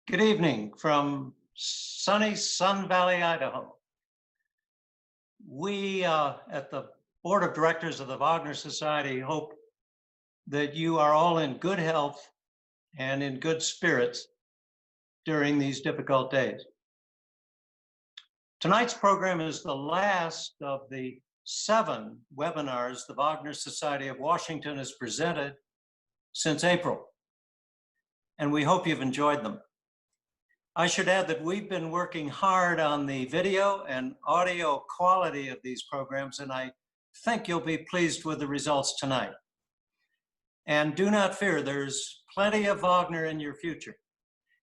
Good evening from sunny Sun Valley, Idaho. We at the Board of Directors of the Wagner Society hope that you are all in good health and in good spirits during these difficult days. Tonight's program is the last of the 7 webinars the Wagner Society of Washington has presented since April, and we hope you've enjoyed them. I should add that we've been working hard on the video and audio quality of these programs, and I think you'll be pleased with the results tonight. And do not fear, there's plenty of Wagner in your future.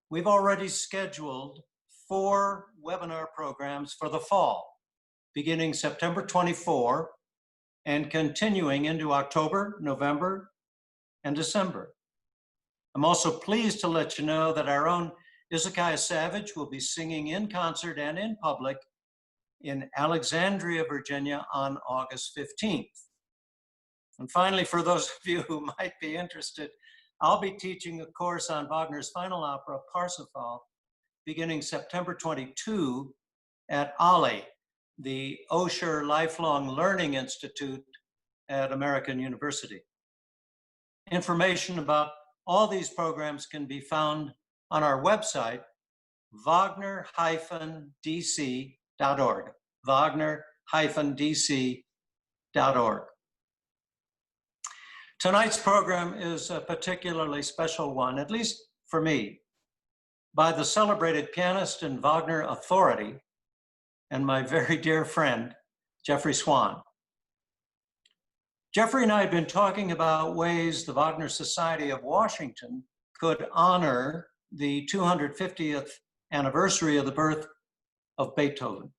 We've already scheduled 4 webinar programs for the fall, beginning September 24 and continuing into October, November, and December. I'm also pleased to let you know that our own Izakiah Savage will be singing in concert and in public in Alexandria, Virginia on August 15th. And finally, for those of you who might be interested, I'll be teaching a course on Wagner's final opera, Parsifal, beginning September 22 at OLLI, the Osher Lifelong Learning Institute at American University. Information about all these programs can be found on our website, wagner-dc.org, wagner-dc.org. Tonight's program is a particularly special one, at least for me, by the celebrated pianist and Wagner authority and my very dear friend, Jeffery Swann. Jeffery and I had been talking about ways the Wagner Society of Washington could honor the 250th anniversary of the birth of Beethoven.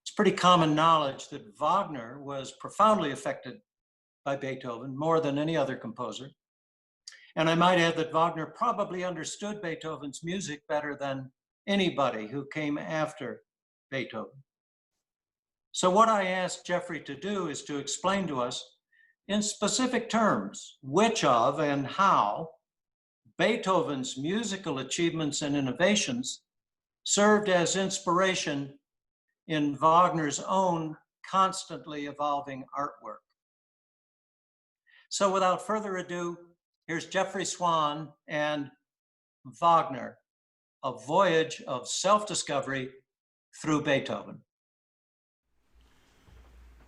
It's pretty common knowledge that Wagner was profoundly affected by Beethoven more than any other composer. And I might add that Wagner probably understood Beethoven's music better than anybody who came after Beethoven. So what I asked Jeffery to do is to explain to us in specific terms which of and how Beethoven's musical achievements and innovations served as inspiration in Wagner's own constantly evolving artwork. So without further ado, here's Jeffery Swann and Wagner, a voyage of self-discovery through Beethoven.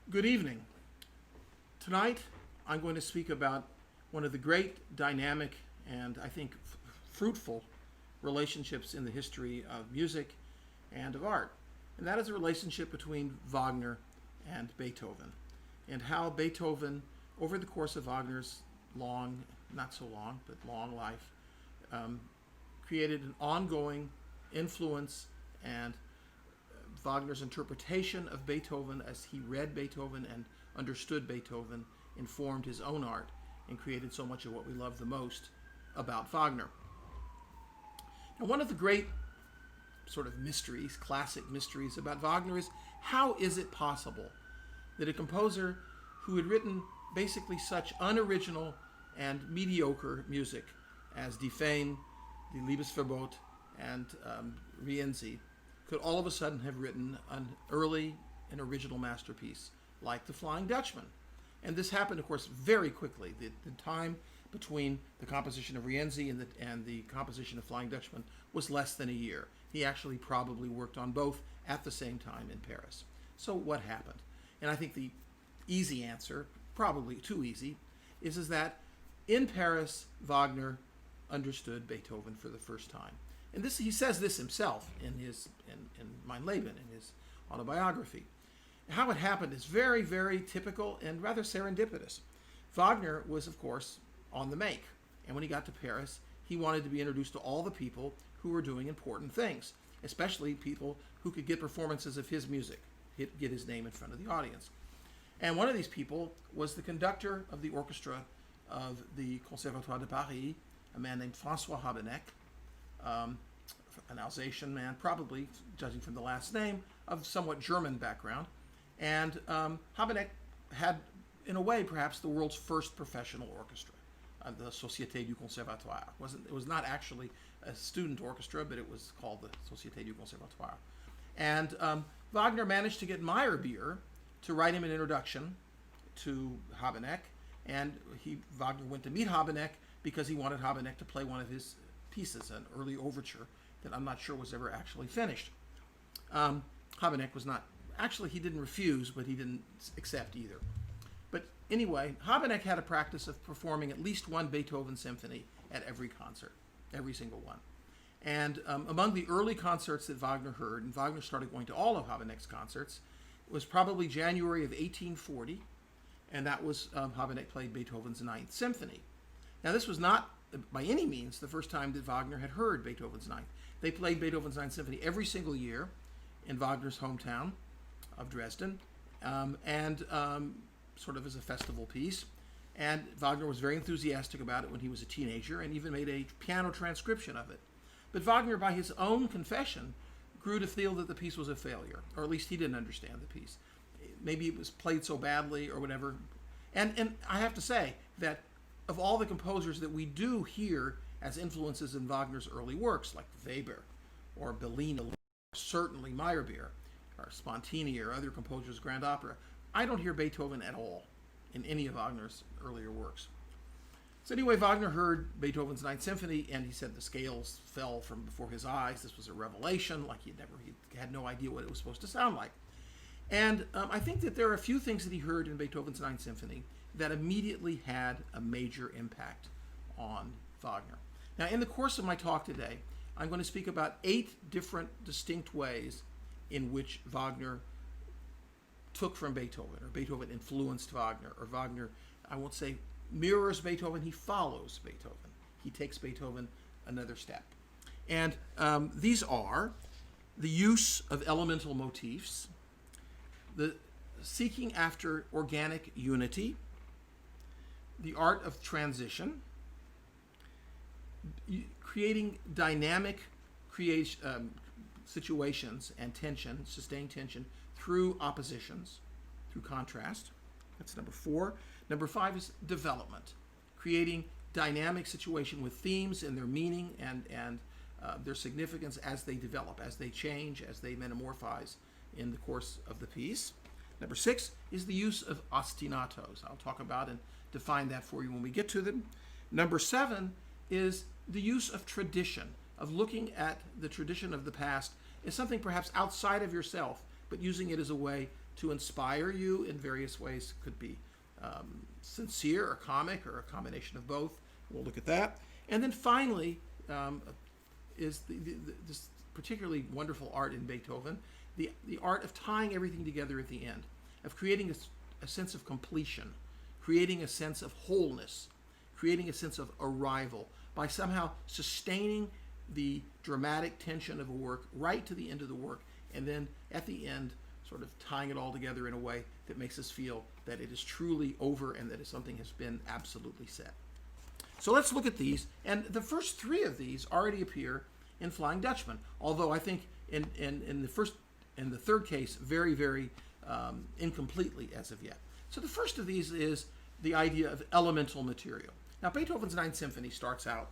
Good evening. Tonight, I'm going to speak about one of the great dynamic and I think fruitful relationships in the history of music and of art. And that is the relationship between Wagner and Beethoven, and how Beethoven, over the course of Wagner's long, not so long, but long life, created an ongoing influence, and Wagner's interpretation of Beethoven as he read Beethoven and understood Beethoven informed his own art and created so much of what we love the most about Wagner. Now, one of the great sort of mysteries, classic mysteries about Wagner is how is it possible that a composer who had written basically such unoriginal and mediocre music as Die Fein, Die Liebesverbot, and Rienzi could all of a sudden have written an early and original masterpiece like The Flying Dutchman. And this happened, of course, very quickly. The time between the composition of Rienzi and the composition of Flying Dutchman was less than a year. He actually probably worked on both at the same time in Paris. So what happened? And I think the easy answer, probably too easy, is that in Paris, Wagner understood Beethoven for the first time. And this, he says this himself in Mein Leben, in his autobiography. How it happened is very, very typical and rather serendipitous. Wagner was, of course, on the make. And when he got to Paris, he wanted to be introduced to all the people who were doing important things, especially people who could get performances of his music, get his name in front of the audience. And one of these people was the conductor of the orchestra of the Conservatoire de Paris, a man named François Habeneck, an Alsatian man, probably, judging from the last name, of somewhat German background. And Habeneck had, in a way, perhaps the world's first professional orchestra, the Société du Conservatoire. It was not actually a student orchestra, but it was called the Société du Conservatoire. And Wagner managed to get Meyerbeer to write him an introduction to Habeneck, and Wagner went to meet Habeneck because he wanted Habeneck to play one of his pieces, an early overture that I'm not sure was ever actually finished. Habeneck was not, actually he didn't refuse, but he didn't accept either. But anyway, Habeneck had a practice of performing at least one Beethoven symphony at every concert, every single one. And among the early concerts that Wagner heard, and Wagner started going to all of Habeneck's concerts, was probably January of 1840, and that was Habeneck played Beethoven's Ninth Symphony. Now this was not by any means the first time that Wagner had heard Beethoven's Ninth. They played Beethoven's Ninth Symphony every single year in Wagner's hometown of Dresden, and sort of as a festival piece. And Wagner was very enthusiastic about it when he was a teenager and even made a piano transcription of it. But Wagner, by his own confession, grew to feel that the piece was a failure, or at least he didn't understand the piece. Maybe it was played so badly or whatever. And I have to say that of all the composers that we do hear as influences in Wagner's early works, like Weber or Bellini, certainly Meyerbeer or Spontini or other composers' grand opera, I don't hear Beethoven at all in any of Wagner's earlier works. So anyway, Wagner heard Beethoven's Ninth Symphony, and he said the scales fell from before his eyes. This was a revelation, like he had no idea what it was supposed to sound like. And I think that there are a few things that he heard in Beethoven's Ninth Symphony that immediately had a major impact on Wagner. Now, in the course of my talk today, I'm going to speak about 8 different distinct ways in which Wagner took from Beethoven, or Beethoven influenced Wagner, or Wagner, I won't say mirrors Beethoven, he follows Beethoven. He takes Beethoven another step. And these are the use of elemental motifs, the seeking after organic unity, the art of transition, creating dynamic situations and tension, sustained tension, through oppositions, through contrast. That's number 4. Number 5 is development, creating dynamic situation with themes and their meaning and their significance as they develop, as they change, as they metamorphose in the course of the piece. Number 6 is the use of ostinatos. I'll talk about and define that for you when we get to them. Number 7 is the use of tradition, of looking at the tradition of the past as something perhaps outside of yourself, but using it as a way to inspire you in various ways. Could be sincere or comic or a combination of both. We'll look at that. And then finally is this particularly wonderful art in Beethoven, the art of tying everything together at the end, of creating a sense of completion, creating a sense of wholeness, creating a sense of arrival by somehow sustaining the dramatic tension of a work right to the end of the work, and then at the end sort of tying it all together in a way that makes us feel that it is truly over and that something has been absolutely said. So let's look at these, and the first 3 of these already appear in Flying Dutchman, although I think in the third case very, very incompletely as of yet. So the first of these is the idea of elemental material. Now Beethoven's Ninth Symphony starts out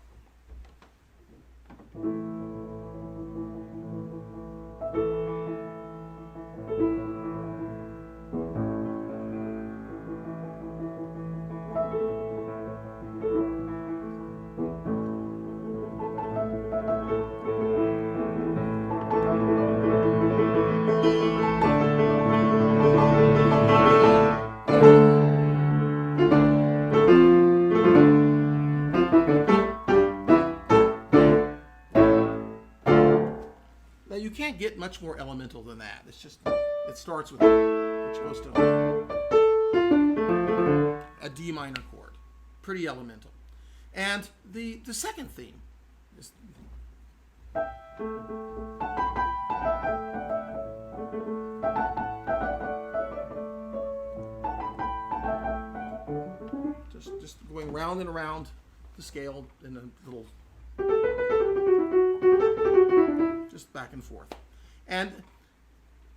get much more elemental than that. It's just, it starts with, which goes to a D minor chord. Pretty elemental. And the second theme is just going round and around the scale in a little, just back and forth. And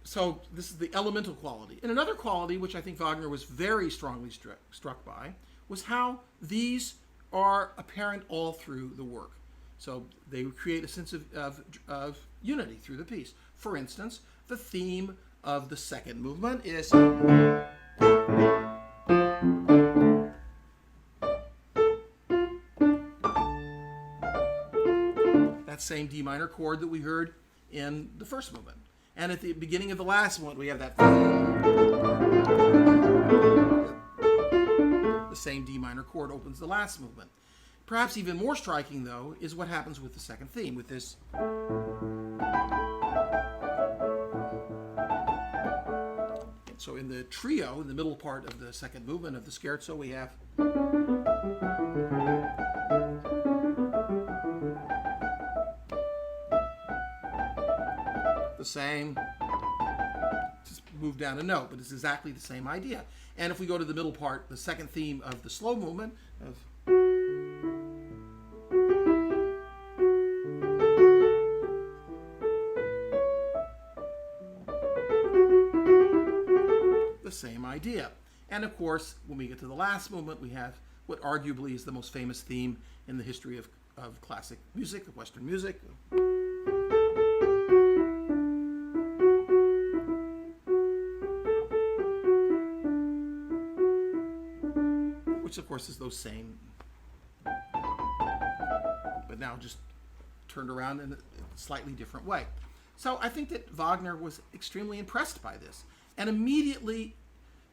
so this is the elemental quality. And another quality, which I think Wagner was very strongly struck by, was how these are apparent all through the work. So they create a sense of unity through the piece. For instance, the theme of the second movement is that same D minor chord that we heard in the first movement. And at the beginning of the last movement, we have that the same D minor chord opens the last movement. Perhaps even more striking, though, is what happens with the second theme, with this. So in the trio, in the middle part of the second movement of the scherzo, we have the same, just move down a note, but it's exactly the same idea. And if we go to the middle part, the second theme of the slow movement, of the same idea. And of course, when we get to the last movement, we have what arguably is the most famous theme in the history of classic music, of Western music. Which of course is those same, but now just turned around in a slightly different way. So I think that Wagner was extremely impressed by this and immediately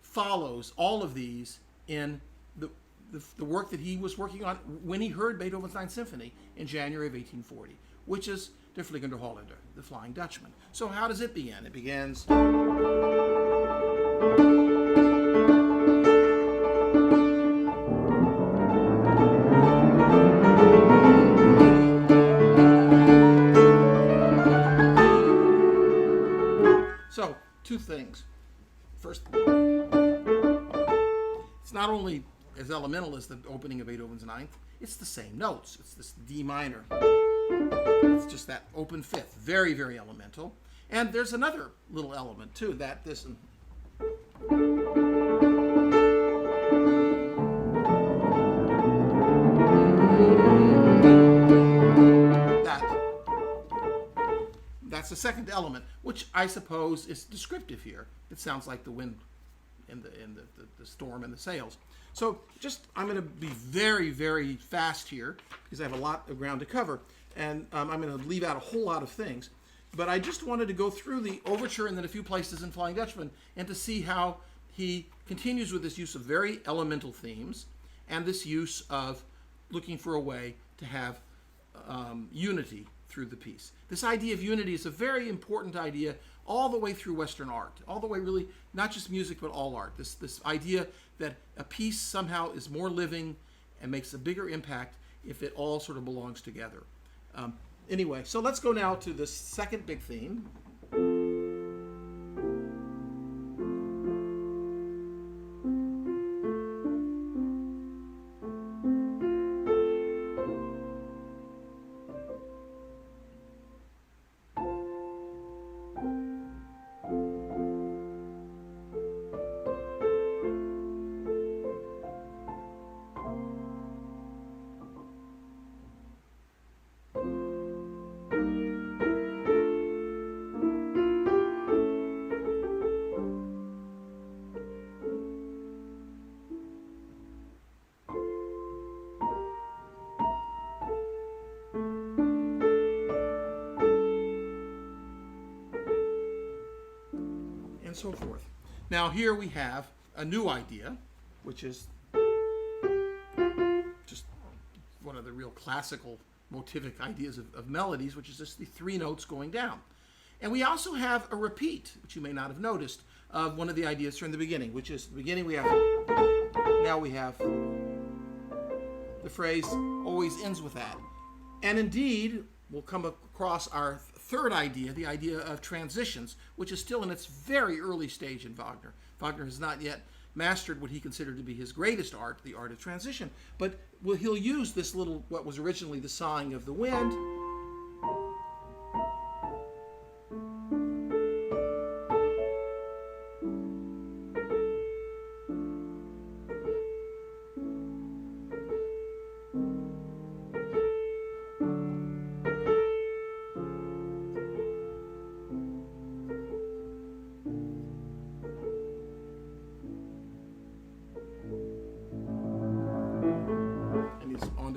follows all of these in the work that he was working on when he heard Beethoven's Ninth Symphony in January of 1840, which is Der Fliegende Holländer, the Flying Dutchman. So how does it begin? It begins. So, two things. First, it's not only as elemental as the opening of Beethoven's Ninth, it's the same notes. It's this D minor. It's just that open fifth. Very, very elemental. And there's another little element, too, that this. That's the second element, which I suppose is descriptive here. It sounds like the wind in the storm and the sails. So I'm going to be very, very fast here because I have a lot of ground to cover, and I'm going to leave out a whole lot of things. But I just wanted to go through the overture and then a few places in Flying Dutchman and to see how he continues with this use of very elemental themes and this use of looking for a way to have unity through the piece. This idea of unity is a very important idea all the way through Western art, all the way really, not just music, but all art. This idea that a piece somehow is more living and makes a bigger impact if it all sort of belongs together. Anyway, so let's go now to the second big theme. So forth. Now here we have a new idea, which is just one of the real classical motivic ideas of melodies, which is just the three notes going down. And we also have a repeat, which you may not have noticed, of one of the ideas from the beginning, which is the beginning now we have the phrase always ends with that. And indeed, we'll come across our third idea, the idea of transitions, which is still in its very early stage in Wagner. Wagner has not yet mastered what he considered to be his greatest art, the art of transition, but he'll use this little, what was originally the sighing of the wind,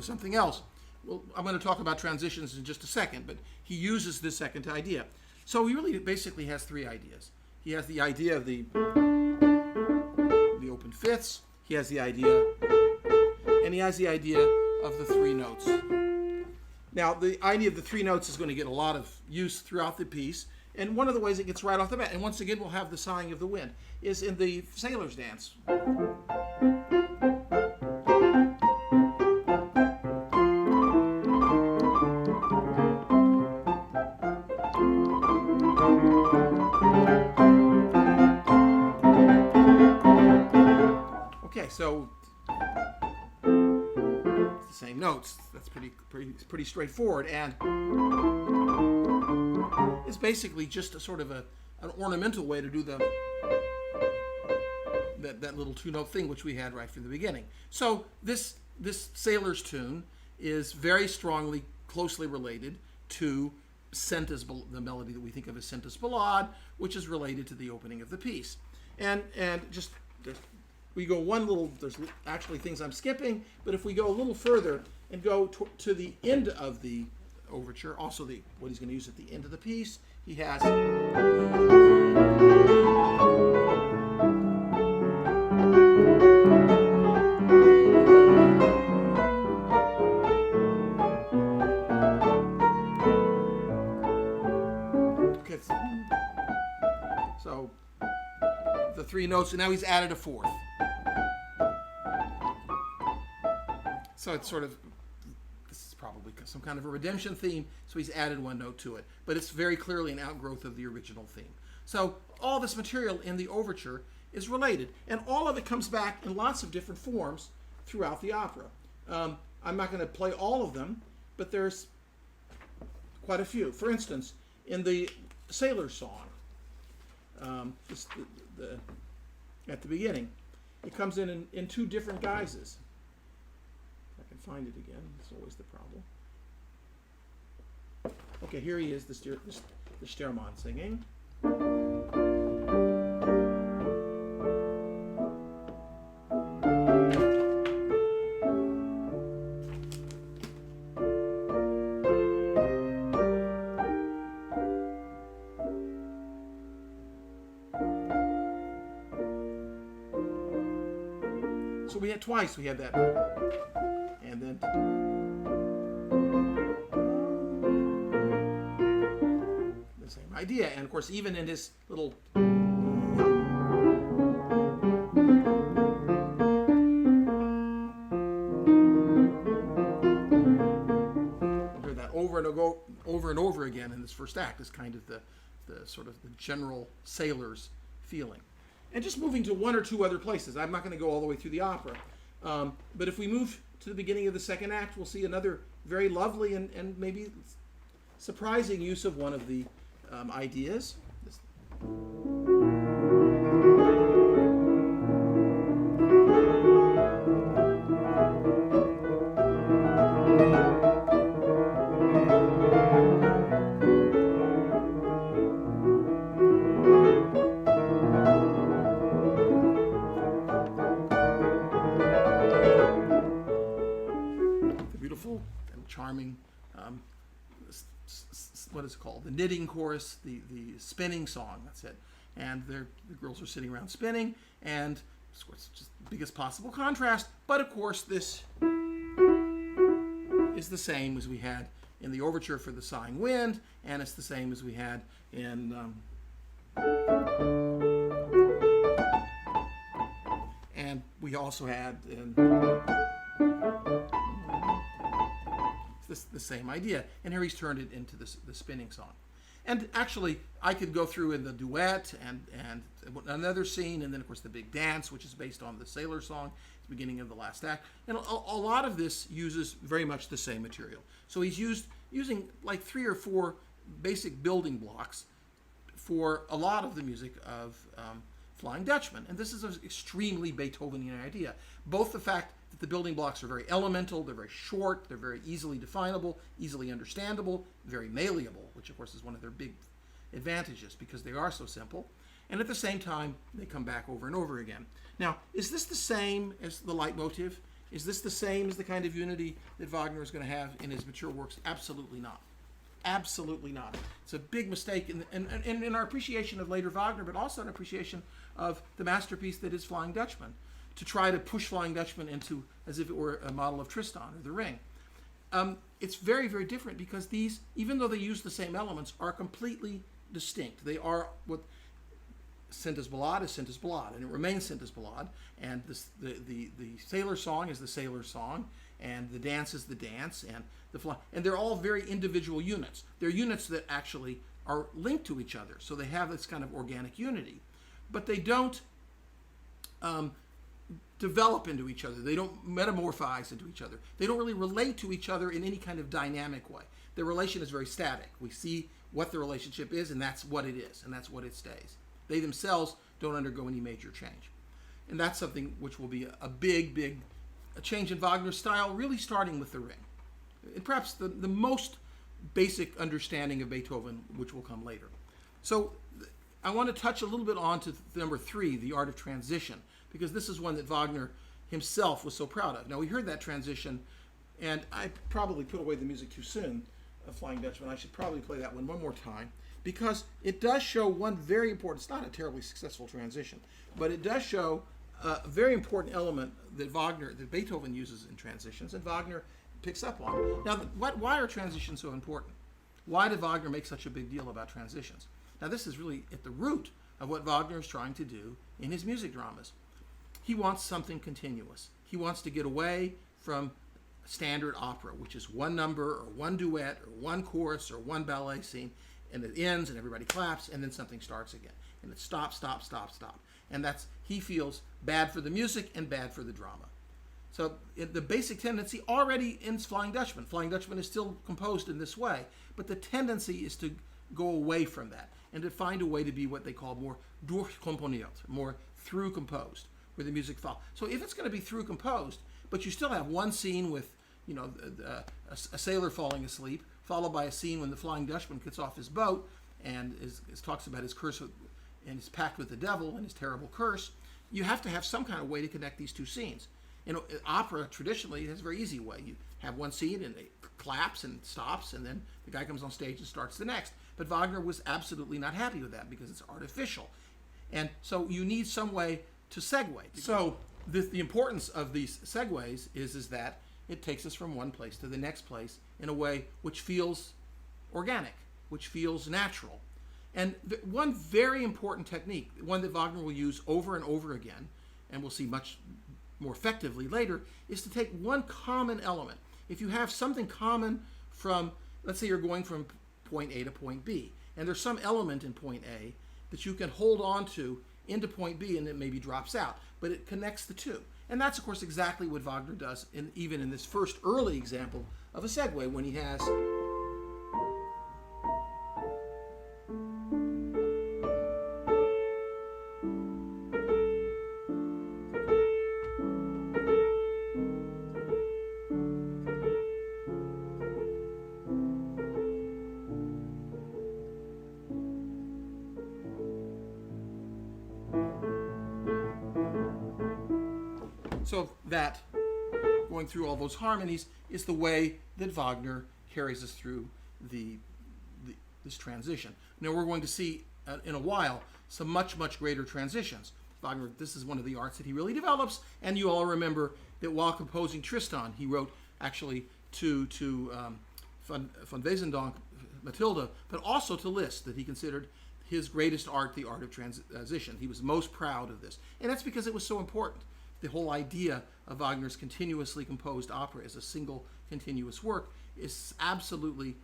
to something else. Well, I'm going to talk about transitions in just a second, but he uses this second idea. So he really basically has three ideas. He has the idea of the open fifths, he has the idea, and he has the idea of the three notes. Now, the idea of the three notes is going to get a lot of use throughout the piece, and one of the ways it gets right off the bat, and once again we'll have the sighing of the wind, is in the Sailor's Dance. Okay, so it's the same notes. That's pretty straightforward, and it's basically just a sort of an ornamental way to do that little two-note thing which we had right from the beginning. So this sailor's tune is very strongly, closely related to Sentis, the melody that we think of as Sentis Ballade, which is related to the opening of the piece. And just we go one little, there's actually things I'm skipping, but if we go a little further and go to the end of the overture, also what he's going to use at the end of the piece, he has so the three notes, and now he's added a fourth. So it's sort of, this is probably some kind of a redemption theme, so he's added one note to it. But it's very clearly an outgrowth of the original theme. So all this material in the overture is related, and all of it comes back in lots of different forms throughout the opera. I'm not going to play all of them, but there's quite a few. For instance, in the Sailor's Song, at the beginning, it comes in two different guises. If I can find it again, it's always the problem. Okay, here he is, the Stermann singing. So we had twice, we had that. And then the same idea. And of course, even in his little we'll hear that over and over again in this first act is kind of the sort of the general sailor's feeling. And just moving to one or two other places. I'm not going to go all the way through the opera. But if we move to the beginning of the second act, we'll see another very lovely and maybe surprising use of one of the ideas. Charming, what is it called? The knitting chorus, the spinning song, that's it. And the girls are sitting around spinning, and it's just the biggest possible contrast. But of course, this is the same as we had in the overture for the Sighing Wind, and it's the same as we had in and we also had in the same idea. And here he's turned it into the spinning song. And actually, I could go through in the duet and another scene, and then of course the big dance, which is based on the Sailor Song, the beginning of the last act. And a lot of this uses very much the same material. So he's using like 3 or 4 basic building blocks for a lot of the music of Flying Dutchman. And this is an extremely Beethovenian idea. Both the fact that the building blocks are very elemental, they're very short, they're very easily definable, easily understandable, very malleable, which of course is one of their big advantages because they are so simple. And at the same time, they come back over and over again. Now, is this the same as the leitmotif? Is this the same as the kind of unity that Wagner is going to have in his mature works? Absolutely not. Absolutely not. It's a big mistake in our appreciation of later Wagner, but also an appreciation of the masterpiece that is Flying Dutchman, to try to push Flying Dutchman into as if it were a model of Tristan or The Ring. It's very, very different because these, even though they use the same elements, are completely distinct. They are what Sintes Ballade is Sintes Ballade, and it remains Sintes Ballade, and the sailor song is the sailor song, and the dance is the dance, and they're all very individual units. They're units that actually are linked to each other, so they have this kind of organic unity, but they don't develop into each other. They don't metamorphize into each other. They don't really relate to each other in any kind of dynamic way. Their relation is very static. We see what the relationship is, and that's what it is, and that's what it stays. They themselves don't undergo any major change. And that's something which will be a big change in Wagner's style, really starting with The Ring. And perhaps the most basic understanding of Beethoven, which will come later. So I want to touch a little bit on to number 3, the art of transition, because this is one that Wagner himself was so proud of. Now, we heard that transition, and I probably put away the music too soon of Flying Dutchman. I should probably play that one more time, because it does show one very important, it's not a terribly successful transition, but it does show a very important element that Beethoven uses in transitions, and Wagner picks up on. Now, why are transitions so important? Why did Wagner make such a big deal about transitions? Now, this is really at the root of what Wagner is trying to do in his music dramas. He wants something continuous. He wants to get away from standard opera, which is one number or one duet or one chorus or one ballet scene, and it ends and everybody claps, and then something starts again. And it's stop, stop, stop, stop. And that's, he feels, bad for the music and bad for the drama. So the basic tendency already in Flying Dutchman. Flying Dutchman is still composed in this way, but the tendency is to go away from that and to find a way to be what they call more durchkomponiert, more through composed, where the music follows. So if it's going to be through composed, but you still have one scene with, a sailor falling asleep, followed by a scene when the Flying Dutchman gets off his boat and talks about his curse and is packed with the devil and his terrible curse, you have to have some kind of way to connect these two scenes. Opera traditionally has a very easy way. You have one scene and it claps and stops, and then the guy comes on stage and starts the next. But Wagner was absolutely not happy with that because it's artificial. And so you need some way to segue. So the importance of these segues is that it takes us from one place to the next place in a way which feels organic, which feels natural. And one very important technique, one that Wagner will use over and over again, and we'll see much more effectively later, is to take one common element. If you have something common from, let's say you're going from point A to point B, and there's some element in point A that you can hold on to into point B and it maybe drops out, but it connects the two. And that's, of course, exactly what Wagner does, even in this first early example of a segue, when he has... So that, going through all those harmonies, is the way that Wagner carries us through this transition. Now we're going to see in a while some much greater transitions. Wagner, this is one of the arts that he really develops, and you all remember that while composing Tristan, he wrote actually to von Wesendonck, Matilda, but also to Liszt, that he considered his greatest art, the art of transition. He was most proud of this, and that's because it was so important. The whole idea of Wagner's continuously composed opera as a single continuous work is absolutely,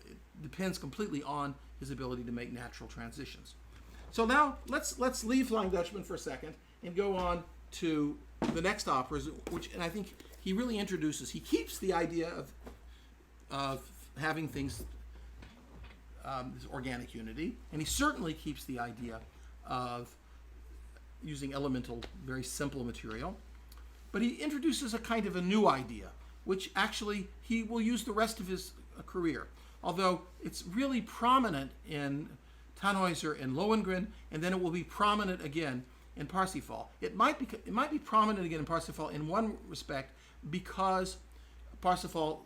it depends completely on his ability to make natural transitions. So now let's leave Flying Dutchman for a second and go on to the next operas, and I think he really introduces, he keeps the idea of having things, this organic unity, and he certainly keeps the idea of using elemental, very simple material. But he introduces a kind of a new idea, which actually he will use the rest of his career. Although it's really prominent in Tannhäuser and Lohengrin, and then it will be prominent again in Parsifal. It might be prominent again in Parsifal in one respect because Parsifal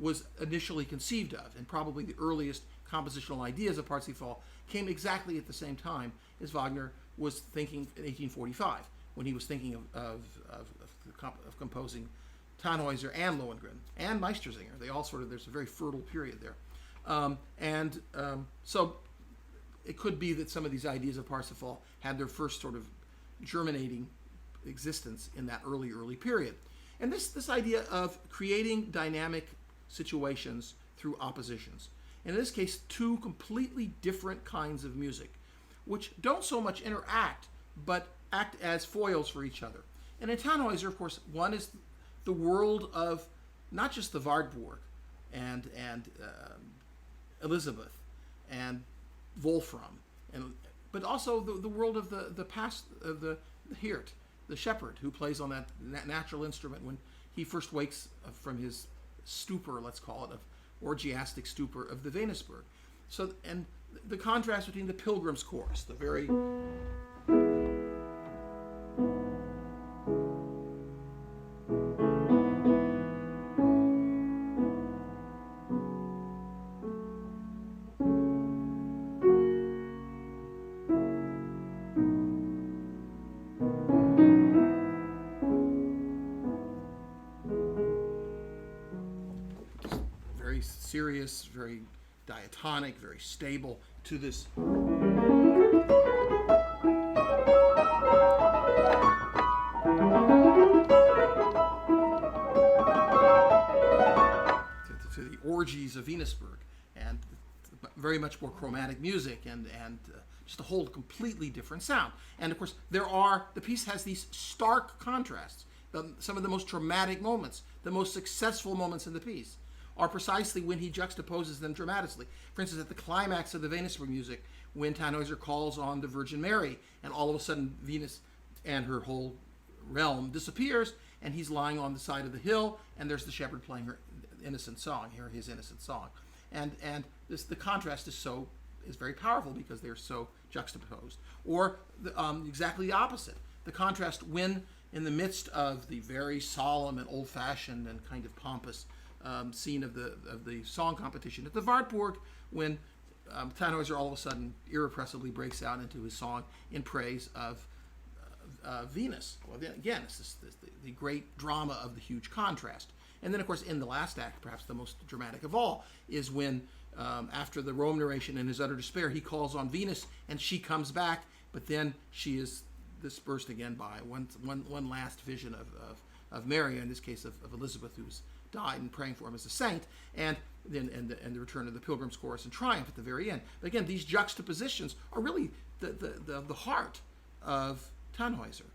was initially conceived of, and probably the earliest compositional ideas of Parsifal came exactly at the same time as Wagner was thinking in 1845, when he was thinking of composing Tannhäuser and Lohengrin and Meistersinger. They all there's a very fertile period there. So it could be that some of these ideas of Parsifal had their first sort of germinating existence in that early period. And this idea of creating dynamic situations through oppositions. And in this case, two completely different kinds of music, which don't so much interact, but act as foils for each other. And in Tannhäuser, of course, one is the world of not just the Wartburg and Elizabeth and Wolfram, but also the world of the past of the Hirt, the shepherd who plays on that natural instrument when he first wakes from his stupor, let's call it, of orgiastic stupor of the Venusberg. So, and the contrast between the Pilgrim's Chorus, the very serious, very diatonic, very stable, to this to the orgies of Venusberg, and very much more chromatic music, and just a whole completely different sound. And of course, the piece has these stark contrasts. Some of the most dramatic moments, the most successful moments in the piece, are precisely when he juxtaposes them dramatically. For instance, at the climax of the Venusberg music, when Tannhäuser calls on the Virgin Mary, and all of a sudden Venus and her whole realm disappears, and he's lying on the side of the hill, and there's the shepherd playing his innocent song. And the contrast is very powerful because they're so juxtaposed. Or exactly the opposite. The contrast when, in the midst of the very solemn and old-fashioned and kind of pompous scene of the song competition at the Wartburg, when Tannhäuser all of a sudden irrepressibly breaks out into his song in praise of Venus. Well, then again, it's the great drama of the huge contrast. And then, of course, in the last act, perhaps the most dramatic of all, is when, after the Rome narration, in his utter despair, he calls on Venus, and she comes back, but then she is dispersed again by one last vision of Mary, in this case of Elizabeth, who's died, and praying for him as a saint, and then the return of the Pilgrim's Chorus and triumph at the very end. But again, these juxtapositions are really the heart of Tannhäuser.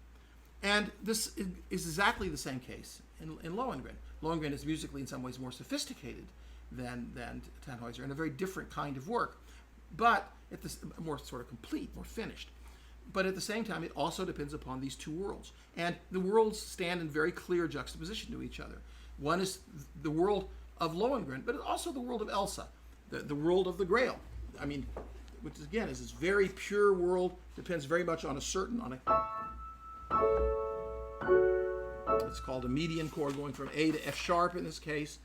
And this is exactly the same case in Lohengrin. Lohengrin is musically in some ways more sophisticated than Tannhäuser, and a very different kind of work, but more sort of complete, more finished. But at the same time, it also depends upon these two worlds. And the worlds stand in very clear juxtaposition to each other. One is the world of Lohengrin, but also the world of Elsa, the world of the Grail. I mean, which again is this very pure world, depends very much on it's called a median chord going from A to F sharp in this case.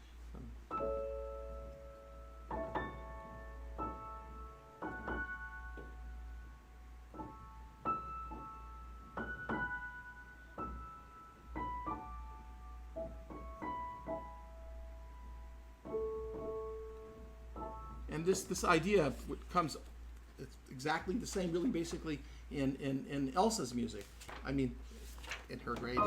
And this idea of what comes, it's exactly the same, really, basically in Elsa's music. I mean, in her great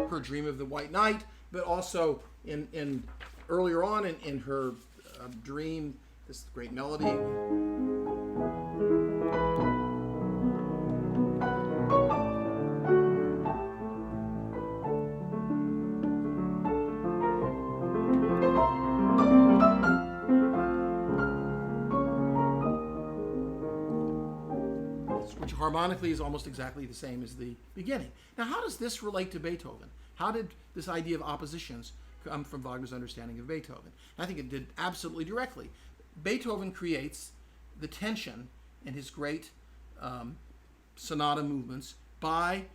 her Dream of the White Knight, but also in earlier on in her Dream, this great melody. Harmonically is almost exactly the same as the beginning. Now, how does this relate to Beethoven? How did this idea of oppositions come from Wagner's understanding of Beethoven? I think it did absolutely directly. Beethoven creates the tension in his great sonata movements by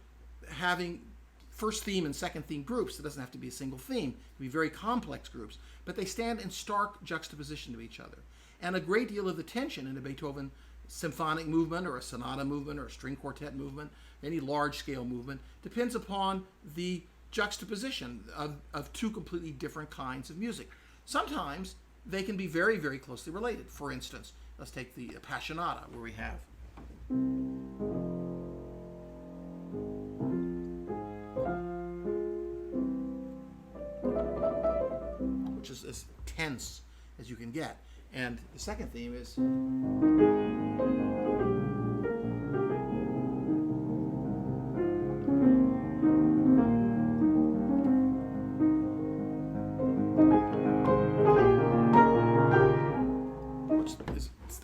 having first theme and second theme groups. It doesn't have to be a single theme. It can be very complex groups, but they stand in stark juxtaposition to each other. And a great deal of the tension in a Beethoven symphonic movement or a sonata movement or a string quartet movement, any large-scale movement, depends upon the juxtaposition of two completely different kinds of music. Sometimes they can be very, very closely related. For instance, let's take the Appassionata, where we have which is as tense as you can get. And the second theme is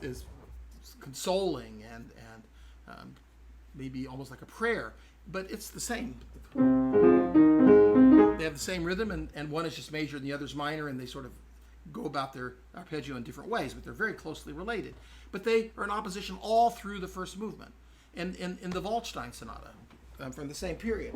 is consoling and maybe almost like a prayer, but it's the same. They have the same rhythm, and one is just major and the other's minor, and they sort of go about their arpeggio in different ways, but they're very closely related. But they are in opposition all through the first movement. And in the Waldstein Sonata, from the same period.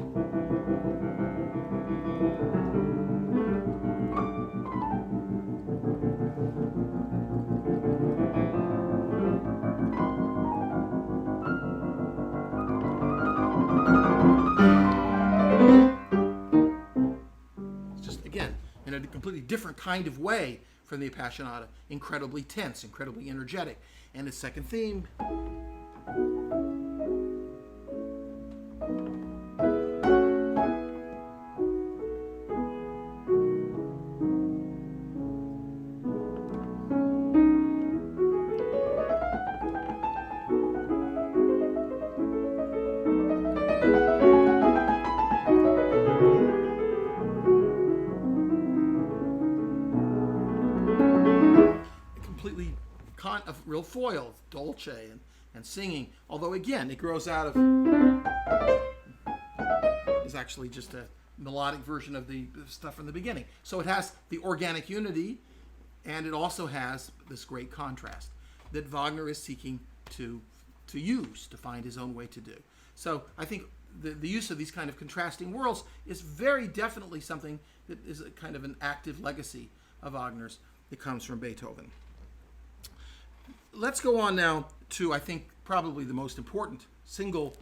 In a completely different kind of way from the Appassionata, incredibly tense, incredibly energetic. And its second theme of real foil, dolce and singing, although again it grows out of is actually just a melodic version of the stuff from the beginning. So it has the organic unity, and it also has this great contrast that Wagner is seeking to use, to find his own way to do. So I think the use of these kind of contrasting worlds is very definitely something that is a kind of an active legacy of Wagner's that comes from Beethoven. Let's go on now to, I think, probably the most important single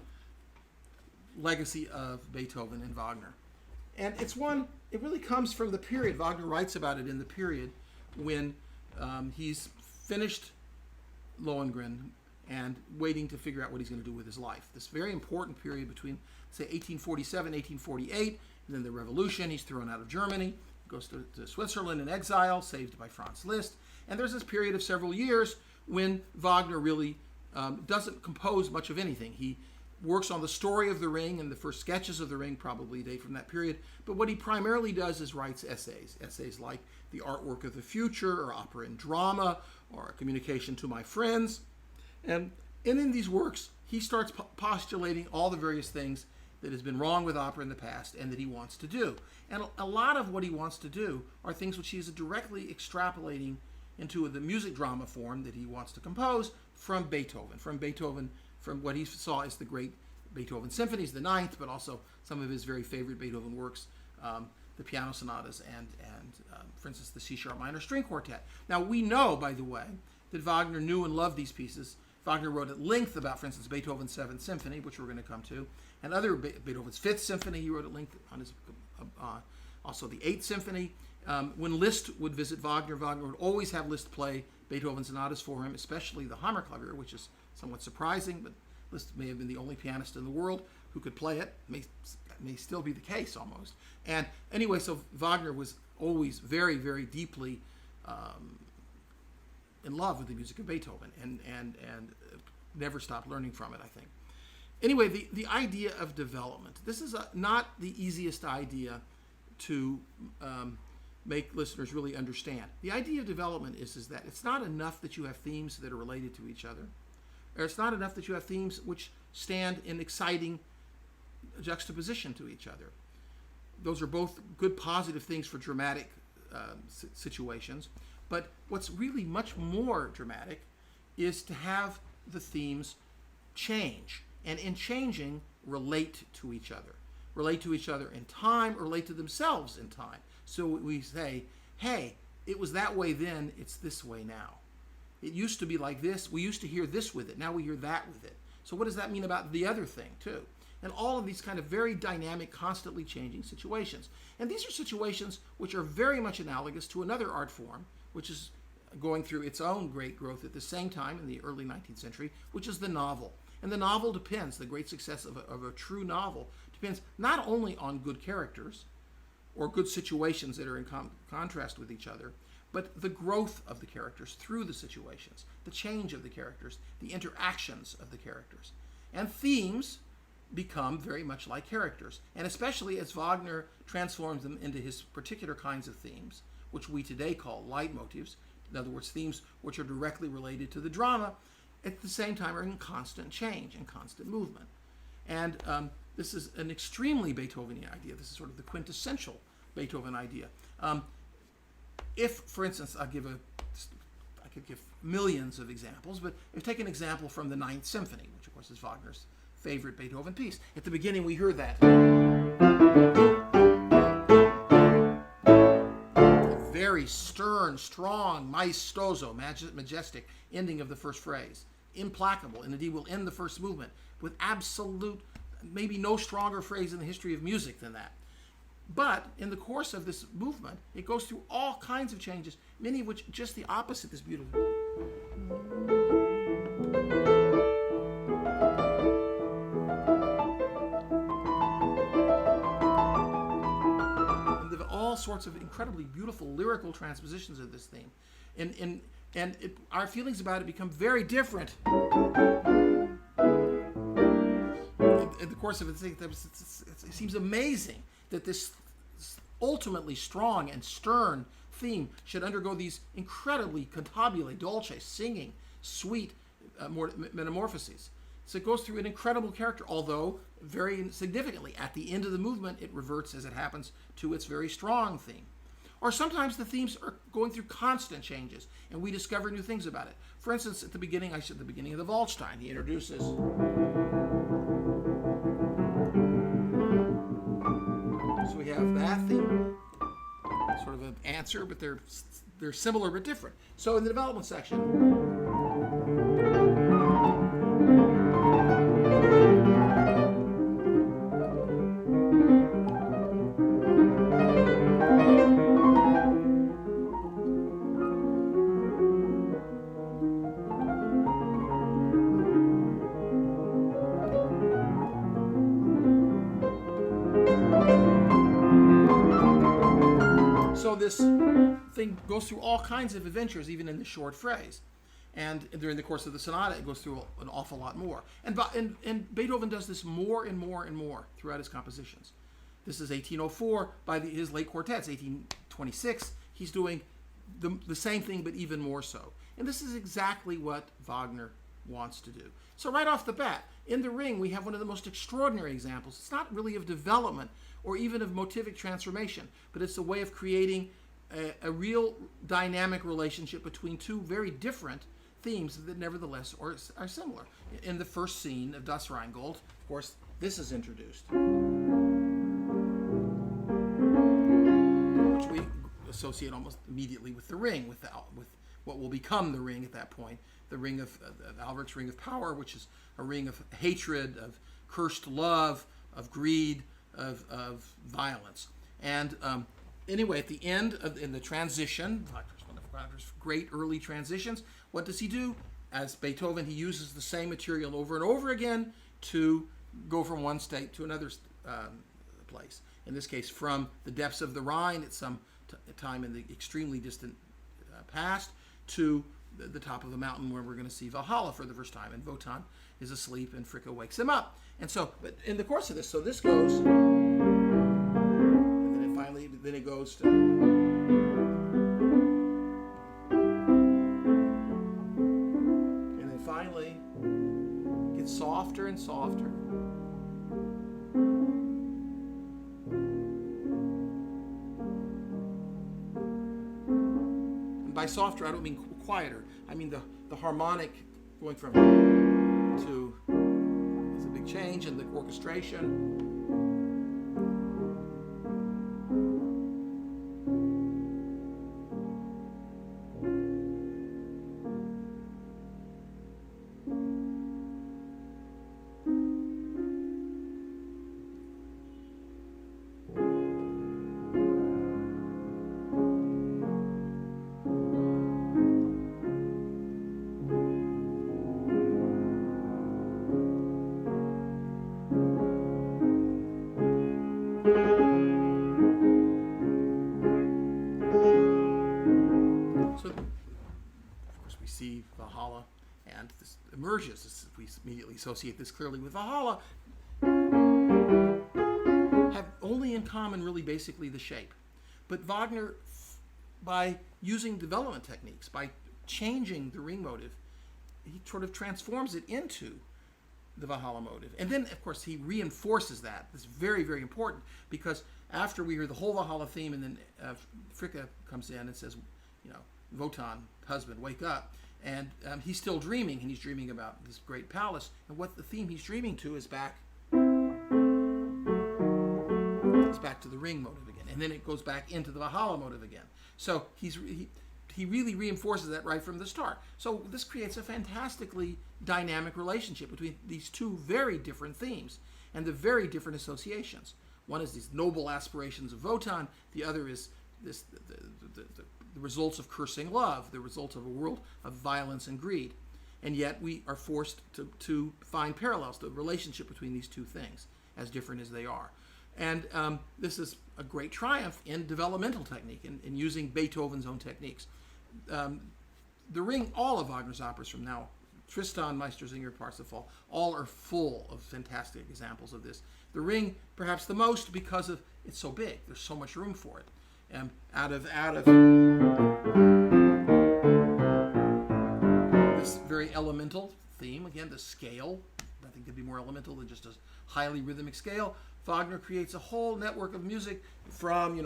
legacy of Beethoven and Wagner. And it's one, it really comes from the period, Wagner writes about it in the period when he's finished Lohengrin and waiting to figure out what he's going to do with his life. This very important period between, say, 1847, 1848, and then the Revolution. He's thrown out of Germany, goes to Switzerland in exile, saved by Franz Liszt. And there's this period of several years when Wagner really doesn't compose much of anything. He works on the story of the Ring, and the first sketches of the Ring probably date from that period. But what he primarily does is writes essays like The Artwork of the Future, or Opera and Drama, or A Communication to My Friends. And in these works, he starts postulating all the various things that has been wrong with opera in the past and that he wants to do. And a lot of what he wants to do are things which he is directly extrapolating into the music drama form that he wants to compose from Beethoven, from what he saw as the great Beethoven symphonies, the Ninth, but also some of his very favorite Beethoven works, the piano sonatas and for instance, the C-sharp minor string quartet. Now, we know, by the way, that Wagner knew and loved these pieces. Wagner wrote at length about, for instance, Beethoven's Seventh Symphony, which we're going to come to, and other Beethoven's Fifth Symphony. He wrote at length on his, also the Eighth Symphony. When Liszt would visit Wagner would always have Liszt play Beethoven sonatas for him, especially the Hammerklavier, which is somewhat surprising, but Liszt may have been the only pianist in the world who could play it. May still be the case almost. And anyway, so Wagner was always very, very deeply in love with the music of Beethoven and never stopped learning from it, I think. Anyway, the idea of development. This is not the easiest idea to make listeners really understand. The idea of development is that it's not enough that you have themes that are related to each other, or it's not enough that you have themes which stand in exciting juxtaposition to each other. Those are both good positive things for dramatic situations, But what's really much more dramatic is to have the themes change, and in changing, relate to each other. Relate to each other in time, or relate to themselves in time. So we say, hey, it was that way then, it's this way now. It used to be like this, we used to hear this with it, now we hear that with it. So what does that mean about the other thing, too? And all of these kind of very dynamic, constantly changing situations. And these are situations which are very much analogous to another art form, which is going through its own great growth at the same time in the early 19th century, which is the novel. And the novel depends, the great success of a true novel depends not only on good characters or good situations that are in contrast with each other, but the growth of the characters through the situations, the change of the characters, the interactions of the characters. And themes become very much like characters, and especially as Wagner transforms them into his particular kinds of themes, which we today call leitmotifs, in other words, themes which are directly related to the drama, at the same time are in constant change and constant movement. And this is an extremely Beethovenian idea. This is sort of the quintessential Beethoven idea. If, for instance, I could give millions of examples, but if take an example from the Ninth Symphony, which of course is Wagner's favorite Beethoven piece. At the beginning we heard that. A very stern, strong, maestoso, majestic ending of the first phrase. Implacable, and indeed will end the first movement with absolute, maybe no stronger phrase in the history of music than that. But in the course of this movement, it goes through all kinds of changes, many of which just the opposite, this beautiful. And there are all sorts of incredibly beautiful lyrical transpositions of this theme. Our feelings about it become very different. In the course of it, it seems amazing that this ultimately strong and stern theme should undergo these incredibly cantabile, dolce, singing, sweet metamorphoses. So it goes through an incredible character, although very significantly at the end of the movement it reverts, as it happens, to its very strong theme. Or sometimes the themes are going through constant changes, and we discover new things about it. For instance, at the beginning, I said the beginning of the Waldstein, he introduces. So we have that theme, sort of an answer, but they're similar but different. So in the development section, this thing goes through all kinds of adventures, even in the short phrase. And during the course of the sonata, it goes through an awful lot more. And Beethoven does this more and more and more throughout his compositions. This is 1804 by his late quartets. 1826, he's doing the same thing, but even more so. And this is exactly what Wagner wants to do. So right off the bat, in The Ring, we have one of the most extraordinary examples. It's not really of development or even of motivic transformation, but it's a way of creating a real dynamic relationship between two very different themes that nevertheless are similar. In the first scene of Das Rheingold, of course, this is introduced, which we associate almost immediately with The Ring, with what will become The Ring at that point, the ring of Alberic's ring of power, which is a ring of hatred, of cursed love, of greed, of violence. And anyway, at the end, in the transition, one of Wagner's great early transitions, what does he do? As Beethoven, he uses the same material over and over again to go from one state to another place. In this case, from the depths of the Rhine at some time in the extremely distant past to the top of the mountain where we're going to see Valhalla for the first time. And Wotan is asleep and Fricka wakes him up. And so, but in the course of this, so this goes, and then it goes to, and then finally gets softer and softer. And by by softer, I don't mean quieter. I mean the harmonic going from to is a big change in the orchestration. So, of course, we see Valhalla, and this emerges. We immediately associate this clearly with Valhalla. Have only in common, really, basically the shape. But Wagner, by using development techniques, by changing the ring motive, he sort of transforms it into the Valhalla motive. And then, of course, he reinforces that. It's very, very important, because after we hear the whole Valhalla theme, and then Fricka comes in and says, you know, Wotan, husband, wake up. And he's still dreaming, and he's dreaming about this great palace. And what the theme he's dreaming to is back to the ring motive again. And then it goes back into the Valhalla motive again. So he really reinforces that right from the start. So this creates a fantastically dynamic relationship between these two very different themes and the very different associations. One is these noble aspirations of Wotan. The other is the results of cursing love, the results of a world of violence and greed. And yet we are forced to find parallels, the relationship between these two things, as different as they are. And this is a great triumph in developmental technique, in using Beethoven's own techniques. The Ring, all of Wagner's operas from now, Tristan, Meistersinger, Parsifal, all are full of fantastic examples of this. The Ring, perhaps the most, because of it's so big. There's so much room for it. Out of this very elemental theme, again, the scale, I think could be more elemental than just a highly rhythmic scale. Wagner creates a whole network of music from,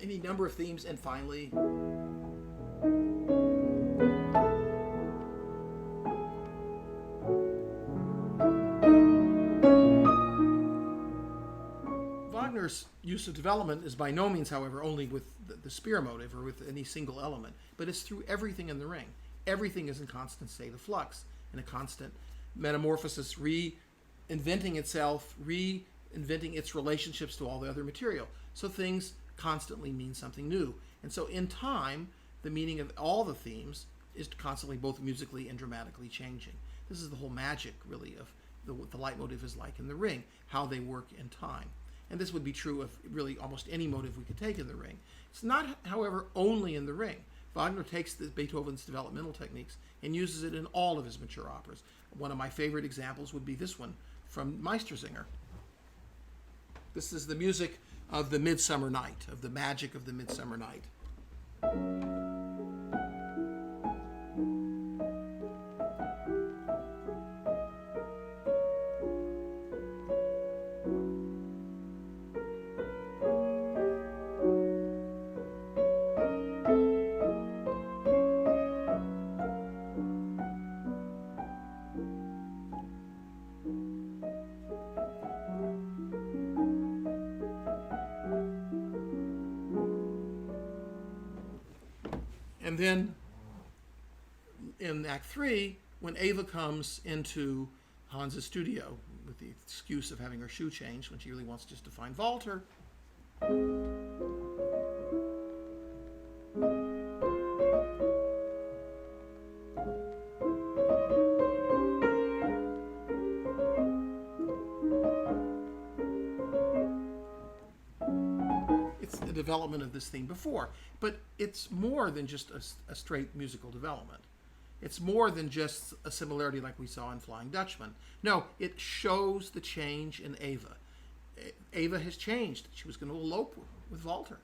any number of themes, and finally, Wagner's use of development is by no means, however, only with the spear motive or with any single element, but it's through everything in the Ring. Everything is in constant state of flux, in a constant metamorphosis, reinventing itself, reinventing its relationships to all the other material. So things constantly mean something new. And so in time, the meaning of all the themes is constantly both musically and dramatically changing. This is the whole magic, really, of what the leitmotif is like in the Ring, how they work in time. And this would be true of really almost any motive we could take in the Ring. It's not, however, only in the Ring. Wagner takes Beethoven's developmental techniques and uses it in all of his mature operas. One of my favorite examples would be this one from Meistersinger. This is the music of the Midsummer Night, of the magic of the Midsummer Night. And then in Act 3, when Eva comes into Hans's studio with the excuse of having her shoe changed when she really wants just to find Walter, development of this theme before, but it's more than just a straight musical development. It's more than just a similarity like we saw in Flying Dutchman. No, it shows the change in Eva. Eva has changed. She was going to elope with Walter.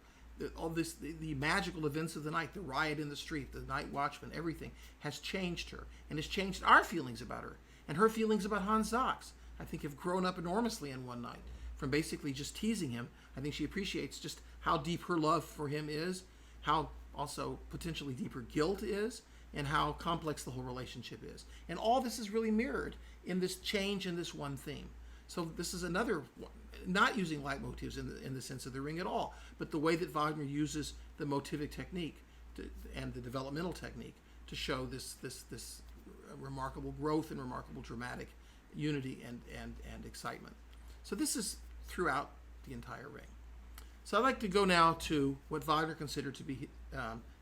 All this, the magical events of the night, the riot in the street, the night watchman, everything has changed her, and has changed our feelings about her, and her feelings about Hans Sachs, I think, have grown up enormously in one night. from basically just teasing him. I think she appreciates just how deep her love for him is, how also potentially deeper guilt is, and how complex the whole relationship is. And all this is really mirrored in this change in this one theme. So this is another one, not using leitmotifs in the sense of the ring at all, but the way that Wagner uses the motivic technique and the developmental technique to show this remarkable growth and remarkable dramatic unity and excitement. So this is throughout the entire ring. So I'd like to go now to what Wagner considered to be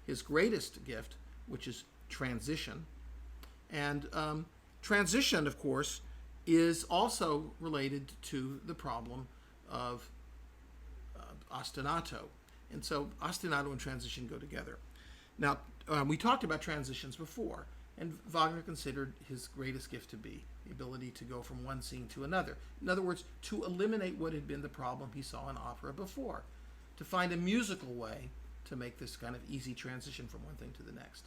his greatest gift, which is transition. And transition, of course, is also related to the problem of ostinato. And so ostinato and transition go together. Now, we talked about transitions before, and Wagner considered his greatest gift to be the ability to go from one scene to another. In other words, to eliminate what had been the problem he saw in opera before, to find a musical way to make this kind of easy transition from one thing to the next.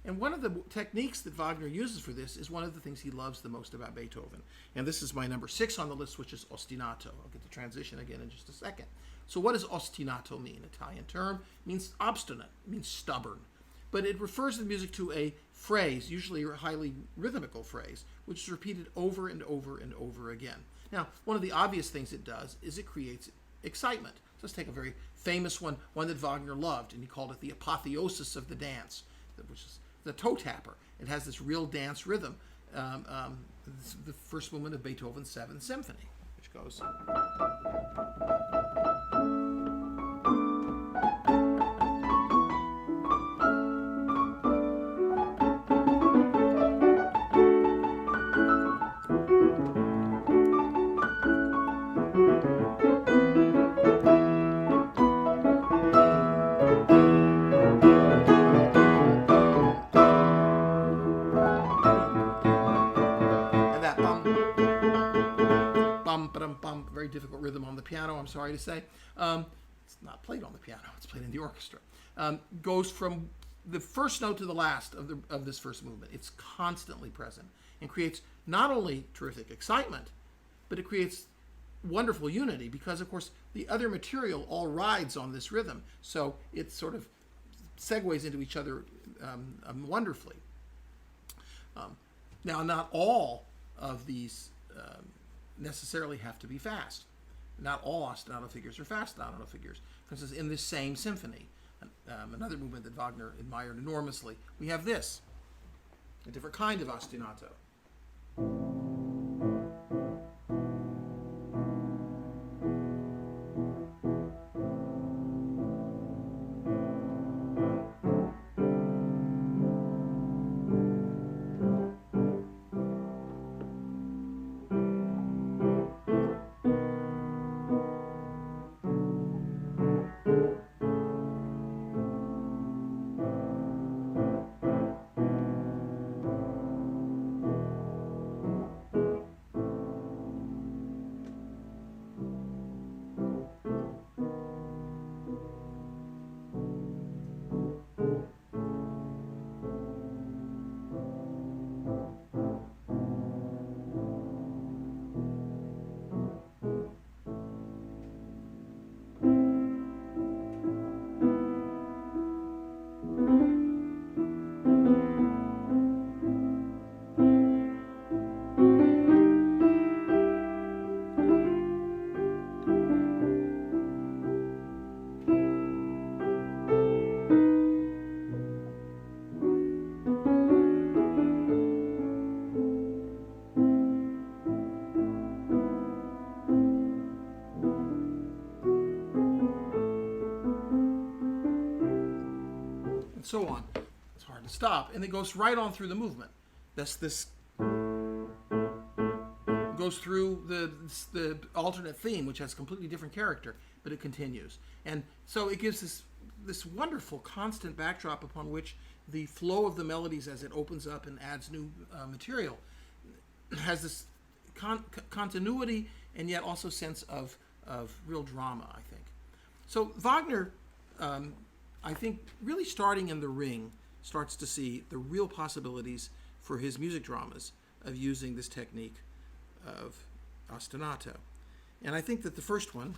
And one of the techniques that Wagner uses for this is one of the things he loves the most about Beethoven. And this is my number 6 on the list, which is ostinato. I'll get to transition again in just a second. So what does ostinato mean? Italian term. It means obstinate. It means stubborn. But it refers in music to a phrase, usually a highly rhythmical phrase, which is repeated over and over and over again. Now, one of the obvious things it does is it creates excitement. So let's take a very famous one that Wagner loved, and he called it the apotheosis of the dance, which is the toe tapper. It has this real dance rhythm. This is the first movement of Beethoven's 7th Symphony, which goes... very difficult rhythm on the piano, I'm sorry to say. It's not played on the piano, it's played in the orchestra. Goes from the first note to the last of this first movement. It's constantly present and creates not only terrific excitement, but it creates wonderful unity because, of course, the other material all rides on this rhythm. So it sort of segues into each other wonderfully. Now, not all of these necessarily have to be fast. Not all ostinato figures are fast ostinato figures. For instance, in this same symphony, another movement that Wagner admired enormously, we have this, a different kind of ostinato. So on. It's hard to stop. And it goes right on through the movement. This goes through the alternate theme, which has a completely different character, but it continues. And so it gives this wonderful constant backdrop upon which the flow of the melodies as it opens up and adds new material has this continuity and yet also sense of real drama, I think. So Wagner, I think, really starting in The Ring, starts to see the real possibilities for his music dramas of using this technique of ostinato. And I think that the first one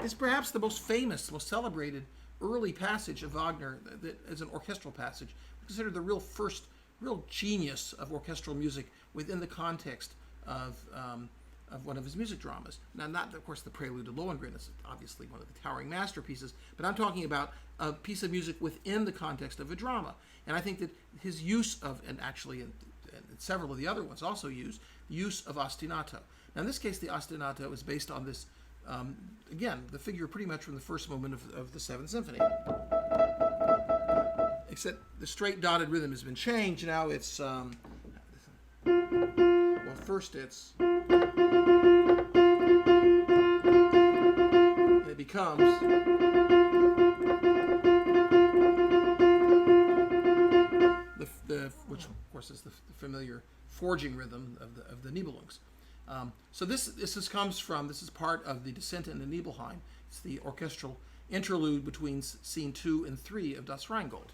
is perhaps the most famous, most celebrated early passage of Wagner that is an orchestral passage. Considered the real genius of orchestral music within the context of one of his music dramas. Now, not, of course, the Prelude to Lohengrin is obviously one of the towering masterpieces, but I'm talking about a piece of music within the context of a drama. And I think that his use of, and actually and several of the other ones also use of ostinato. Now, in this case, the ostinato is based on this, again, the figure pretty much from the first movement of the Seventh Symphony. Except the straight dotted rhythm has been changed. Now it's, well, first it becomes which of course is the familiar forging rhythm of the Nibelungs. So this is part of the Descent into Nibelheim. It's the orchestral interlude between scene 2 and 3 of Das Rheingold.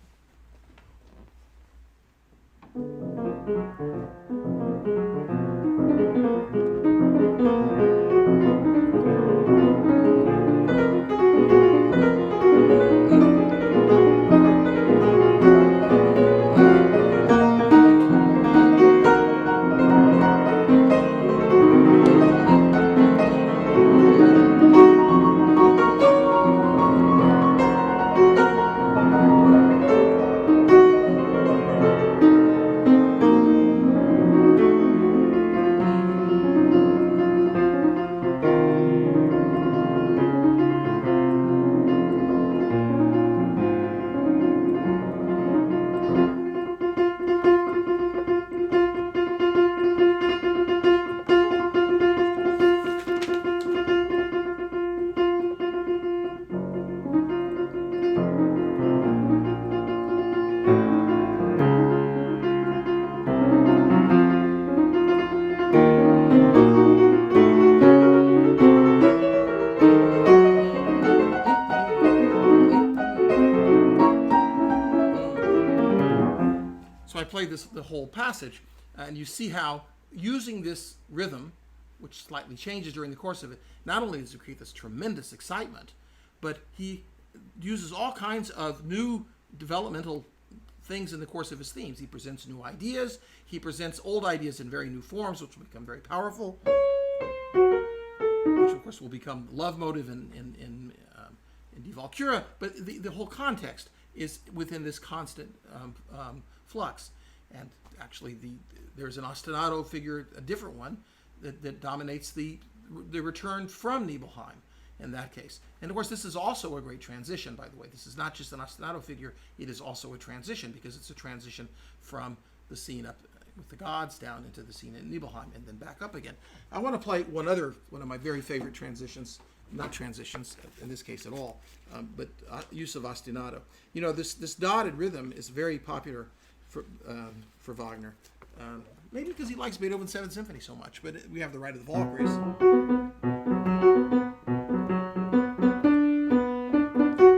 The whole passage, and you see how using this rhythm, which slightly changes during the course of it, not only does it create this tremendous excitement, but he uses all kinds of new developmental things in the course of his themes. He presents new ideas, he presents old ideas in very new forms, which will become very powerful, which of course will become the love motive in Die Walküre, but the whole context is within this constant flux. And actually, there's an ostinato figure, a different one, that dominates the return from Nibelheim in that case. And of course, this is also a great transition, by the way. This is not just an ostinato figure, it is also a transition, because it's a transition from the scene up with the gods down into the scene in Nibelheim and then back up again. I want to play one of my very favorite transitions, not transitions in this case at all, but use of ostinato. You know, this dotted rhythm is very popular for Wagner. Maybe because he likes Beethoven's Seventh Symphony so much, but we have the Rite of the Valkyries.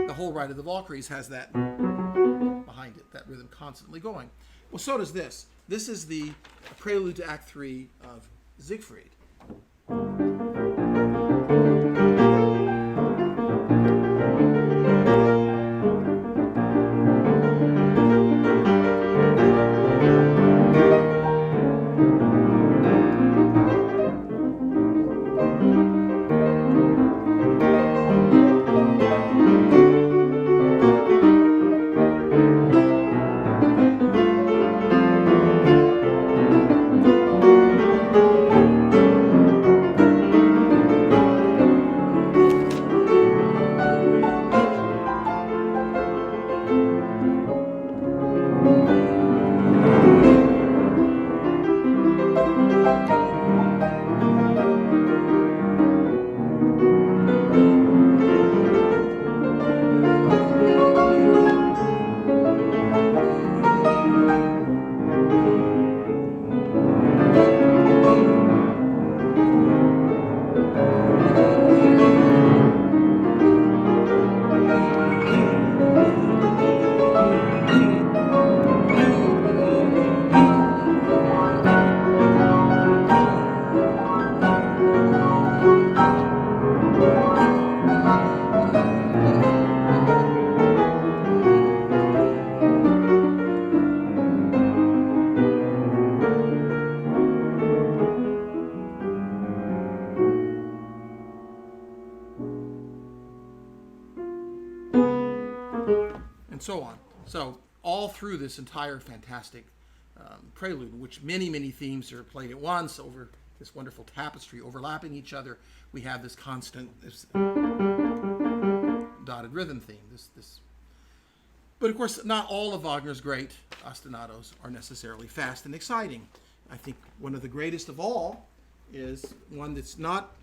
The whole Rite of the Valkyries has that behind it, that rhythm constantly going. Well, so does this. This is the prelude to Act 3 of Siegfried. and so on. So all through this entire fantastic prelude, in which many, many themes are played at once over this wonderful tapestry overlapping each other, we have this constant dotted rhythm theme. But of course, not all of Wagner's great ostinatos are necessarily fast and exciting. I think one of the greatest of all is one that's not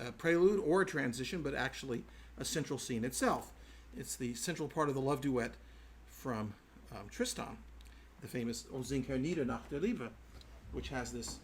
a prelude or a transition, but actually a central scene itself. It's the central part of the love duet from Tristan, the famous O Singt her nieder nach der Liebe, which has this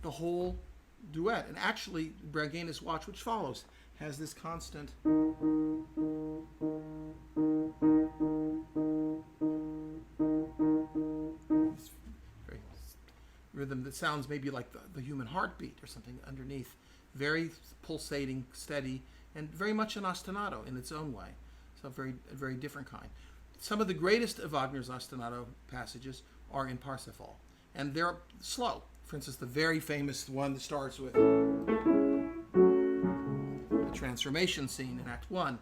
the whole duet. And actually, Brangena's Watch, which follows, has this constant rhythm that sounds maybe like the human heartbeat or something underneath. Very pulsating, steady, and very much an ostinato in its own way. So a very different kind. Some of the greatest of Wagner's ostinato passages are in Parsifal, and they're slow. For instance, the very famous one that starts with the transformation scene in Act 1,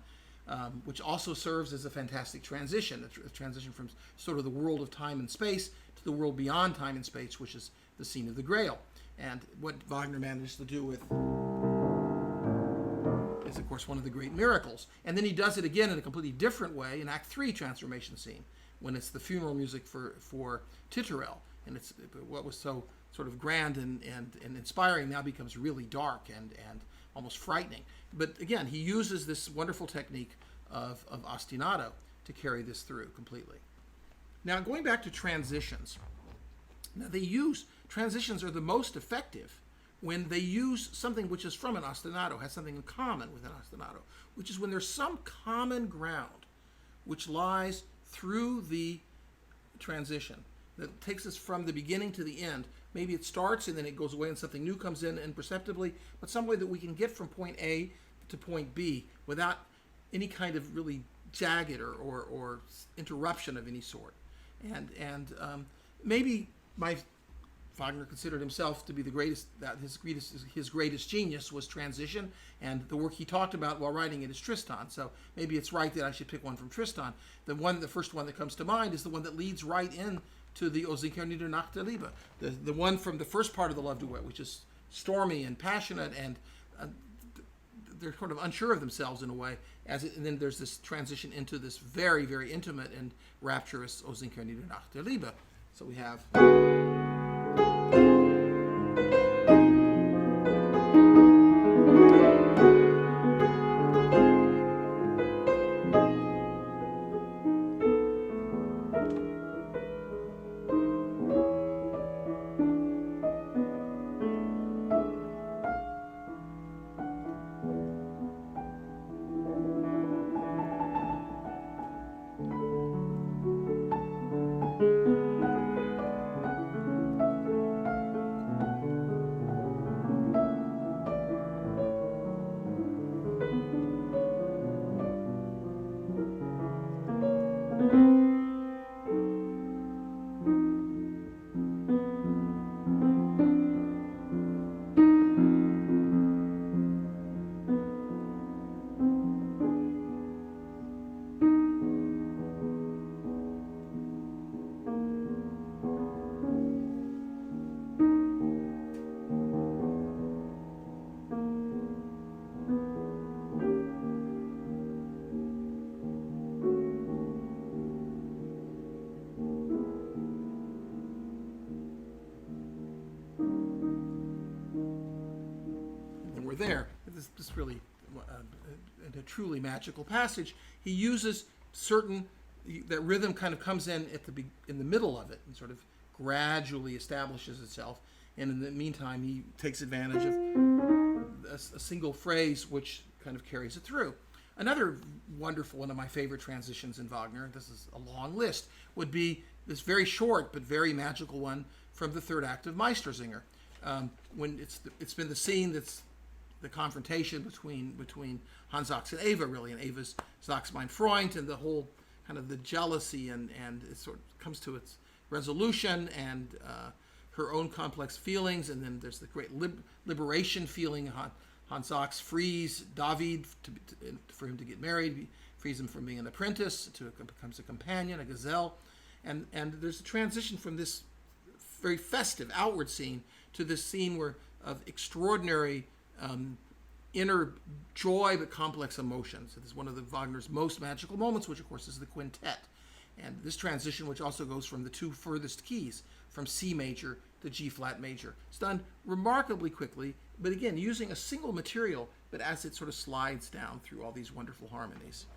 which also serves as a fantastic transition, a transition from sort of the world of time and space to the world beyond time and space, which is the scene of the Grail. And what Wagner managed to do with is, of course, one of the great miracles. And then he does it again in a completely different way in Act 3 transformation scene, when it's the funeral music for Titurel. And it's what was so sort of grand and inspiring now becomes really dark and almost frightening. But again, he uses this wonderful technique of ostinato to carry this through completely. Now, going back to transitions. Now, transitions are the most effective when they use something which is from an ostinato, has something in common with an ostinato, which is when there's some common ground which lies through the transition that takes us from the beginning to the end. Maybe it starts and then it goes away and something new comes in imperceptibly, but some way that we can get from point A to point B without any kind of really jagged or interruption of any sort. And maybe Wagner considered himself to be the greatest, that his greatest genius was transition, and the work he talked about while writing it is Tristan. So maybe it's right that I should pick one from Tristan. The first one that comes to mind is the one that leads right in to the O Singt her nieder nach der Liebe, the one from the first part of the love duet, which is stormy and passionate, and they're sort of unsure of themselves in a way. And then there's this transition into this very, very intimate and rapturous O Singt her nieder nach der Liebe. So we have. we're there, this really a truly magical passage. He uses that rhythm kind of comes in in the middle of it and sort of gradually establishes itself. And in the meantime, he takes advantage of a single phrase which kind of carries it through. Another wonderful, one of my favorite transitions in Wagner, this is a long list, would be this very short but very magical one from the third act of Meistersinger. When it's been the scene that's the confrontation between Hans Sachs and Eva, really, and Eva's Sachs mein Freund, and the whole kind of the jealousy, and it sort of comes to its resolution, and her own complex feelings, and then there's the great liberation feeling. Hans Sachs frees David for him to get married. He frees him from being an apprentice to becomes a companion, a gazelle, and there's a transition from this very festive outward scene to this scene of extraordinary inner joy but complex emotions. It is one of Wagner's most magical moments, which of course is the quintet. And this transition, which also goes from the two furthest keys, from C major to G flat major. It's done remarkably quickly, but again, using a single material, but as it sort of slides down through all these wonderful harmonies.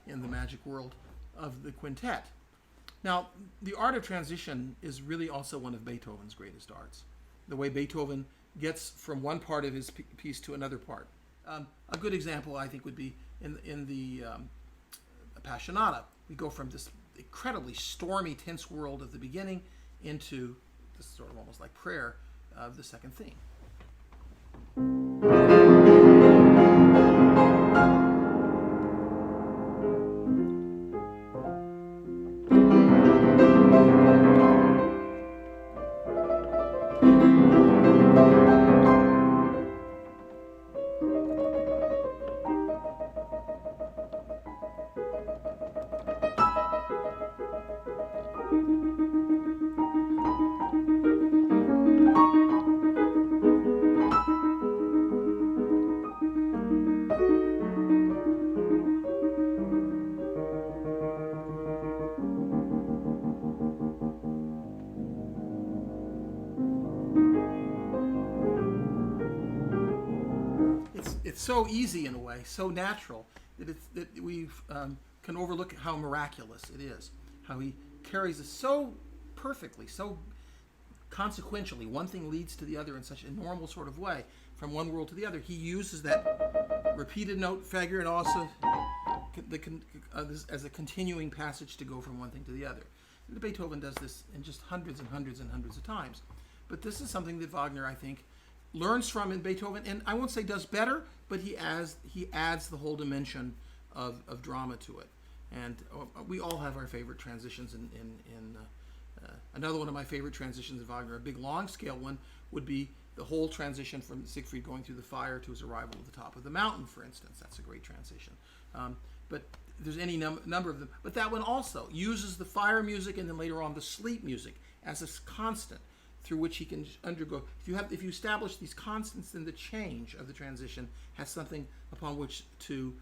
In the magic world of the quintet. Now, the art of transition is really also one of Beethoven's greatest arts. The way Beethoven gets from one part of his piece to another part. A good example, I think, would be in the Appassionata. We go from this incredibly stormy, tense world of the beginning into this sort of almost like prayer of the second theme. It's so easy in a way, so natural, that we can overlook how miraculous it is, how he carries us so perfectly, so consequentially. One thing leads to the other in such a normal sort of way, from one world to the other. He uses that repeated note figure and also as a continuing passage to go from one thing to the other. Beethoven does this in just hundreds and hundreds and hundreds of times. But this is something that Wagner, I think, learns from in Beethoven, and I won't say does better, but he adds the whole dimension of drama to it. And we all have our favorite transitions. Another one of my favorite transitions in Wagner, a big long scale one, would be the whole transition from Siegfried going through the fire to his arrival at the top of the mountain, for instance. That's a great transition. But there's any number of them. But that one also uses the fire music and then later on the sleep music as a constant through which he can undergo. If you establish these constants, then the change of the transition has something upon which to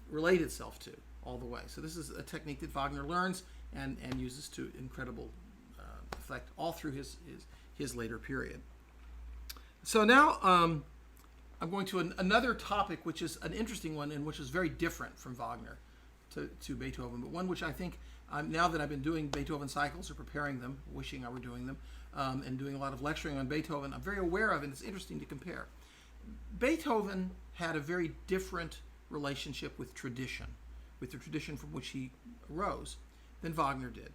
relate itself to all the way. So this is a technique that Wagner learns and uses to incredible effect all through his later period. So now I'm going to another topic, which is an interesting one and which is very different from Wagner to Beethoven, but one which I think now that I've been doing Beethoven cycles or preparing them, wishing I were doing them, and doing a lot of lecturing on Beethoven, I'm very aware of, and it's interesting to compare. Beethoven had a very different relationship with tradition, with the tradition from which he arose, than Wagner did.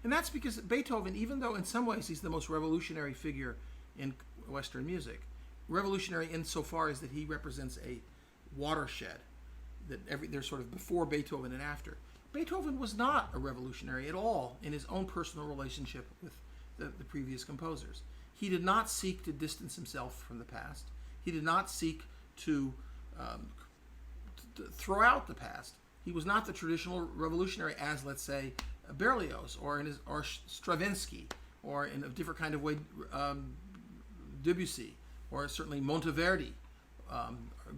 And that's because Beethoven, even though in some ways he's the most revolutionary figure in Western music, revolutionary insofar as that he represents a watershed, that there's sort of before Beethoven and after. Beethoven was not a revolutionary at all in his own personal relationship with the previous composers. He did not seek to distance himself from the past. He did not seek to throw out the past. He was not the traditional revolutionary as, let's say, Berlioz or Stravinsky, or in a different kind of way, Debussy, or certainly Monteverdi.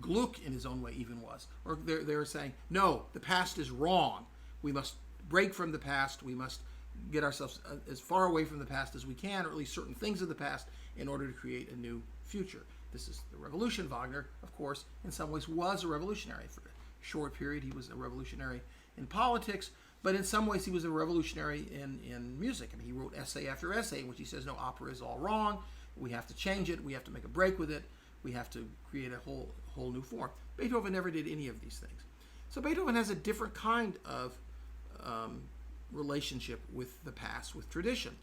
Gluck, in his own way, even was. Or they were saying, no, the past is wrong. We must break from the past. We must get ourselves as far away from the past as we can, or at least certain things of the past, in order to create a new future. This is the revolution. Wagner, of course, in some ways was a revolutionary. For a short period, he was a revolutionary in politics, but in some ways he was a revolutionary in music. I mean, he wrote essay after essay in which he says, no, opera is all wrong. We have to change it. We have to make a break with it. We have to create a whole new form. Beethoven never did any of these things. So Beethoven has a different kind of relationship with the past, with tradition.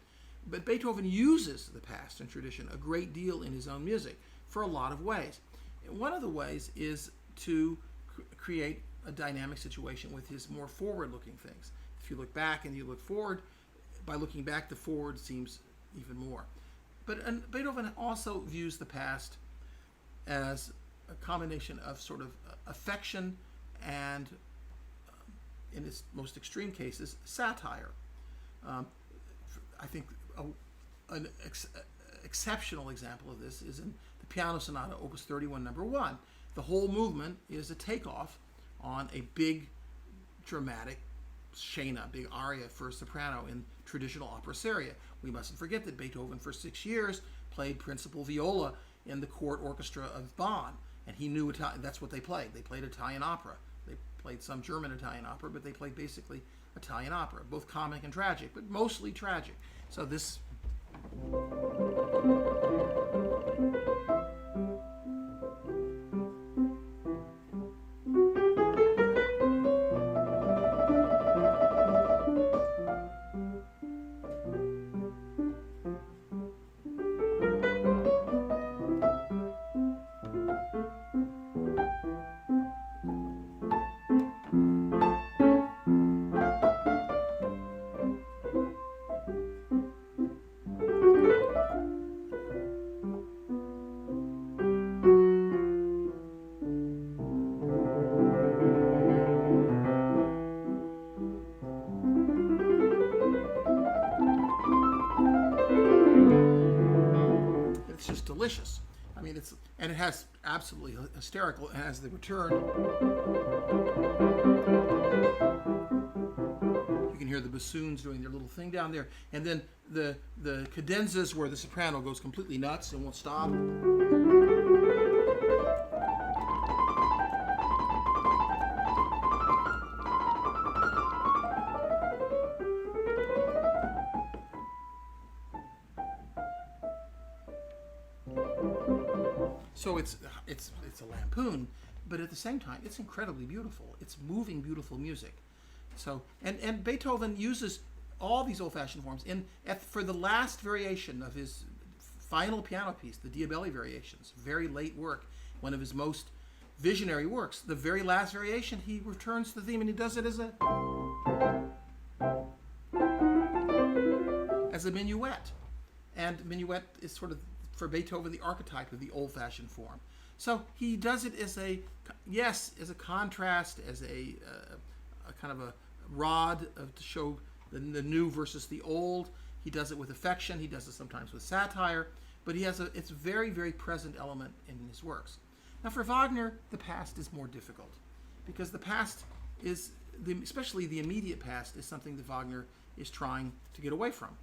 But Beethoven uses the past and tradition a great deal in his own music for a lot of ways. And one of the ways is to create a dynamic situation with his more forward-looking things. If you look back and you look forward, by looking back, the forward seems even more. But Beethoven also views the past as a combination of sort of affection and, in its most extreme cases, satire. I think an exceptional example of this is in the Piano Sonata, Opus 31, number 1. The whole movement is a takeoff on a big, dramatic scena, big aria for soprano in traditional opera seria. We mustn't forget that Beethoven, for 6 years, played principal viola in the court orchestra of Bonn, and he knew Italian. That's what they played. They played Italian opera. They played some German Italian opera, but they played basically Italian opera, both comic and tragic, but mostly tragic. So this... delicious. I mean, and it has absolutely hysterical. It has the return. You can hear the bassoons doing their little thing down there, and then the cadenzas where the soprano goes completely nuts and won't stop. So it's a lampoon, but at the same time, it's incredibly beautiful. It's moving, beautiful music. So and Beethoven uses all these old-fashioned forms for the last variation of his final piano piece, the Diabelli Variations, very late work, one of his most visionary works. The very last variation, he returns to the theme, and he does it as a minuet. And minuet is sort of, for Beethoven, the archetype of the old-fashioned form. So he does it as a contrast, as a kind of a rod to show the new versus the old. He does it with affection. He does it sometimes with satire. But it's a very, very present element in his works. Now for Wagner, the past is more difficult, because the past is, especially the immediate past, is something that Wagner is trying to get away from.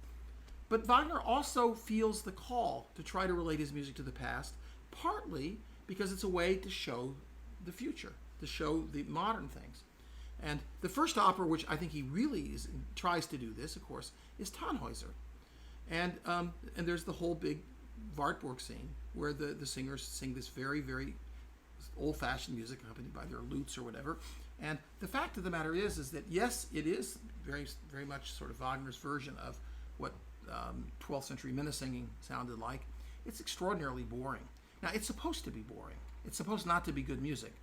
But Wagner also feels the call to try to relate his music to the past, partly because it's a way to show the future, to show the modern things. And the first opera, which I think he really tries to do this, of course, is Tannhäuser. And there's the whole big Wartburg scene where the singers sing this very, very old-fashioned music accompanied by their lutes or whatever. And the fact of the matter is that yes, it is very, very much sort of Wagner's version of what 12th century minne singing sounded like. It's extraordinarily boring. Now, it's supposed to be boring. It's supposed not to be good music.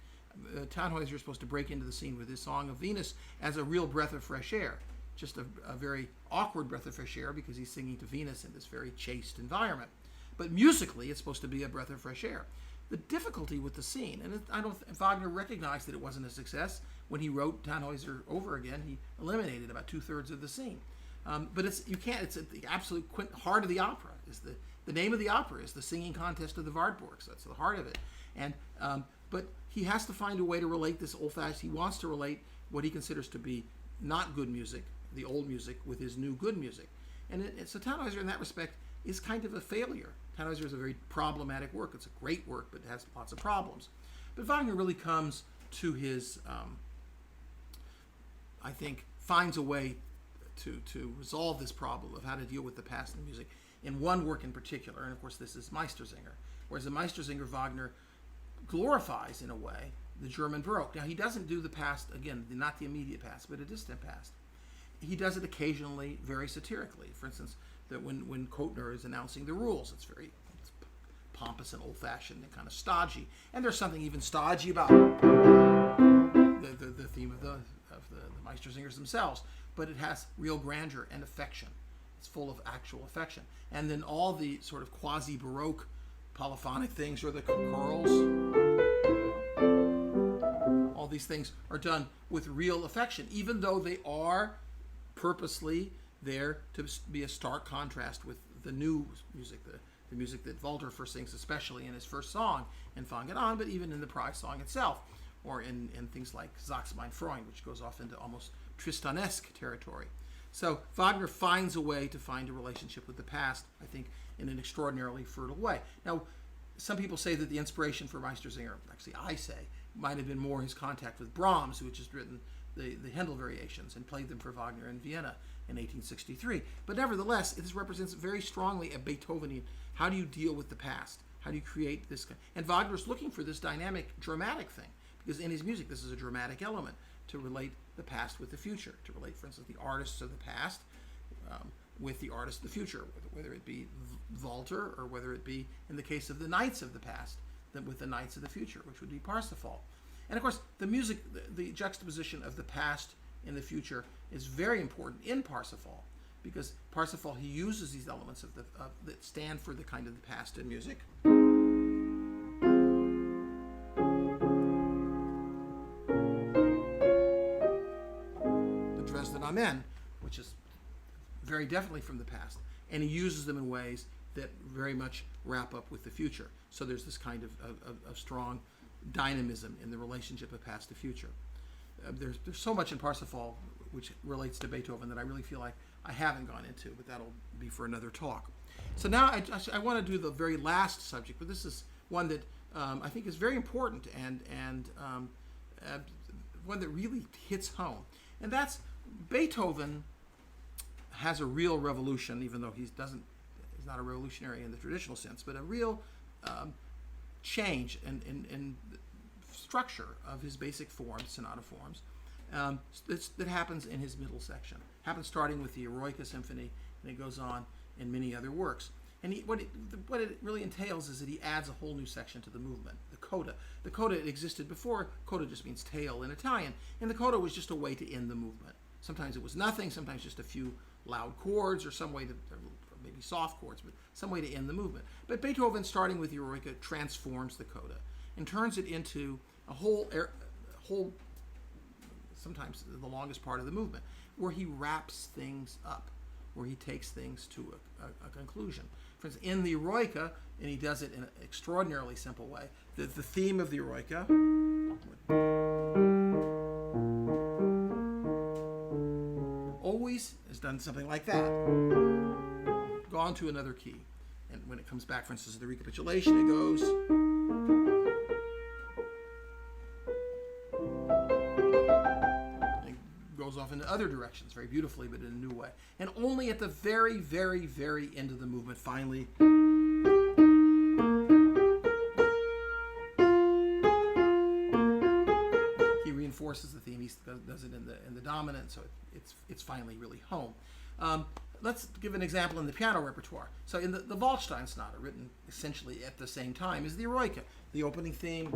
Tannhäuser is supposed to break into the scene with his Song of Venus as a real breath of fresh air. Just a very awkward breath of fresh air because he's singing to Venus in this very chaste environment. But musically, it's supposed to be a breath of fresh air. The difficulty with the scene, and Wagner recognized that it wasn't a success. When he wrote Tannhäuser over again, he eliminated about 2/3 of the scene. But it's the absolute heart of the opera. The name of the opera is the singing contest of the Wartburg. So that's the heart of it. And but he has to find a way to relate this old-fashioned. He wants to relate what he considers to be not good music, the old music, with his new good music. And so Tannhäuser, in that respect, is kind of a failure. Tannhäuser is a very problematic work. It's a great work, but it has lots of problems. But Wagner really comes to his, I think, finds a way to resolve this problem of how to deal with the past in music in one work in particular. And of course, this is Meistersinger. Whereas in Meistersinger, Wagner glorifies, in a way, the German Baroque. Now, he doesn't do the past, again, not the immediate past, but a distant past. He does it occasionally very satirically. For instance, that when Kotner is announcing the rules, it's pompous and old-fashioned and kind of stodgy. And there's something even stodgy about the theme of the Meistersingers themselves. But it has real grandeur and affection. It's full of actual affection. And then all the sort of quasi-Baroque polyphonic things, or the chorals, all these things are done with real affection, even though they are purposely there to be a stark contrast with the new music, the music that Walter first sings, especially in his first song in Fang it an, but even in the prize song itself, or in things like Sag's mein Freund, which goes off into almost Tristanesque territory. So Wagner finds a way to find a relationship with the past, I think, in an extraordinarily fertile way. Now, some people say that the inspiration for Meistersinger, actually I say, might have been more his contact with Brahms, who had just written the Handel variations and played them for Wagner in Vienna in 1863. But nevertheless, this represents very strongly a Beethovenian, how do you deal with the past? How do you create this? And Wagner's looking for this dynamic, dramatic thing, because in his music, this is a dramatic element to relate the past with the future, to relate, for instance, the artists of the past with the artists of the future, whether it be Walter or whether it be, in the case of the knights of the past, with the knights of the future, which would be Parsifal. And of course, the music, the juxtaposition of the past and the future is very important in Parsifal, because Parsifal, he uses these elements that stand for the kind of the past in music. The Dresden Amen, which is very definitely from the past, and he uses them in ways that very much wrap up with the future. So there's this kind of strong dynamism in the relationship of past to future. There's so much in Parsifal which relates to Beethoven that I really feel like I haven't gone into, but that'll be for another talk. So now I want to do the very last subject, but this is one that I think is very important and one that really hits home. And that's Beethoven has a real revolution, even though he's not a revolutionary in the traditional sense, but a real change in structure of his basic forms, sonata forms, that happens in his middle section. Happens starting with the Eroica Symphony, and it goes on in many other works. And what it really entails is that he adds a whole new section to the movement, the coda. The coda existed before. Coda just means tail in Italian, and the coda was just a way to end the movement. Sometimes it was nothing, sometimes just a few loud chords, or some way to, or maybe soft chords, but some way to end the movement. But Beethoven, starting with the Eroica, transforms the coda and turns it into a whole, sometimes the longest part of the movement, where he wraps things up, where he takes things to a conclusion. For instance, in the Eroica, and he does it in an extraordinarily simple way, the theme of the Eroica always has done something like that, gone to another key. And when it comes back, for instance, the recapitulation, it goes, off into other directions very beautifully, but in a new way. And only at the very, very, very end of the movement, finally, he reinforces the theme piece does it in the dominant, so it's finally really home. Let's give an example in the piano repertoire. So in the Waldstein Sonata, written essentially at the same time, is the Eroica, the opening theme.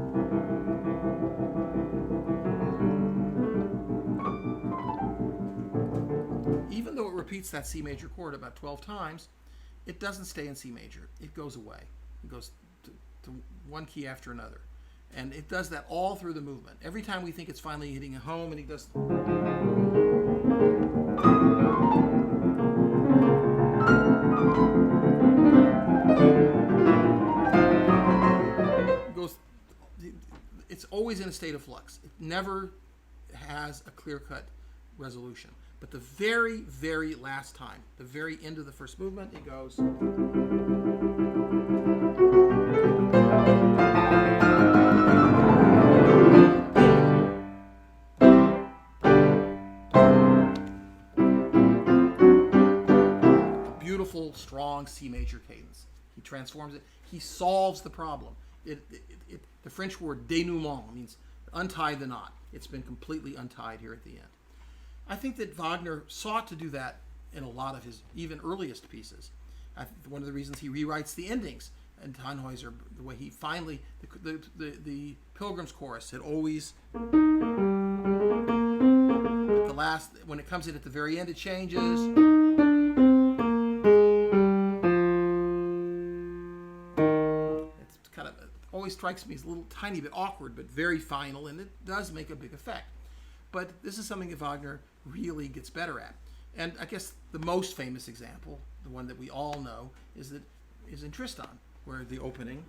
Even though it repeats that C major chord about 12 times, it doesn't stay in C major. It goes away. It goes to one key after another. And it does that all through the movement. Every time we think it's finally hitting a home, and he does... It's always in a state of flux. It never has a clear-cut resolution. But the very, very last time, the very end of the first movement, it goes... A beautiful, strong C major cadence. He transforms it. He solves the problem. The French word dénouement means untie the knot. It's been completely untied here at the end. I think that Wagner sought to do that in a lot of his even earliest pieces. One of the reasons he rewrites the endings and Tannhäuser, the way he finally, the Pilgrim's Chorus had always, at the last, when it comes in at the very end, it changes. It's kind of, always strikes me as a little tiny bit awkward, but very final, and it does make a big effect. But this is something that Wagner really gets better at. And I guess the most famous example, the one that we all know, is in Tristan, where the opening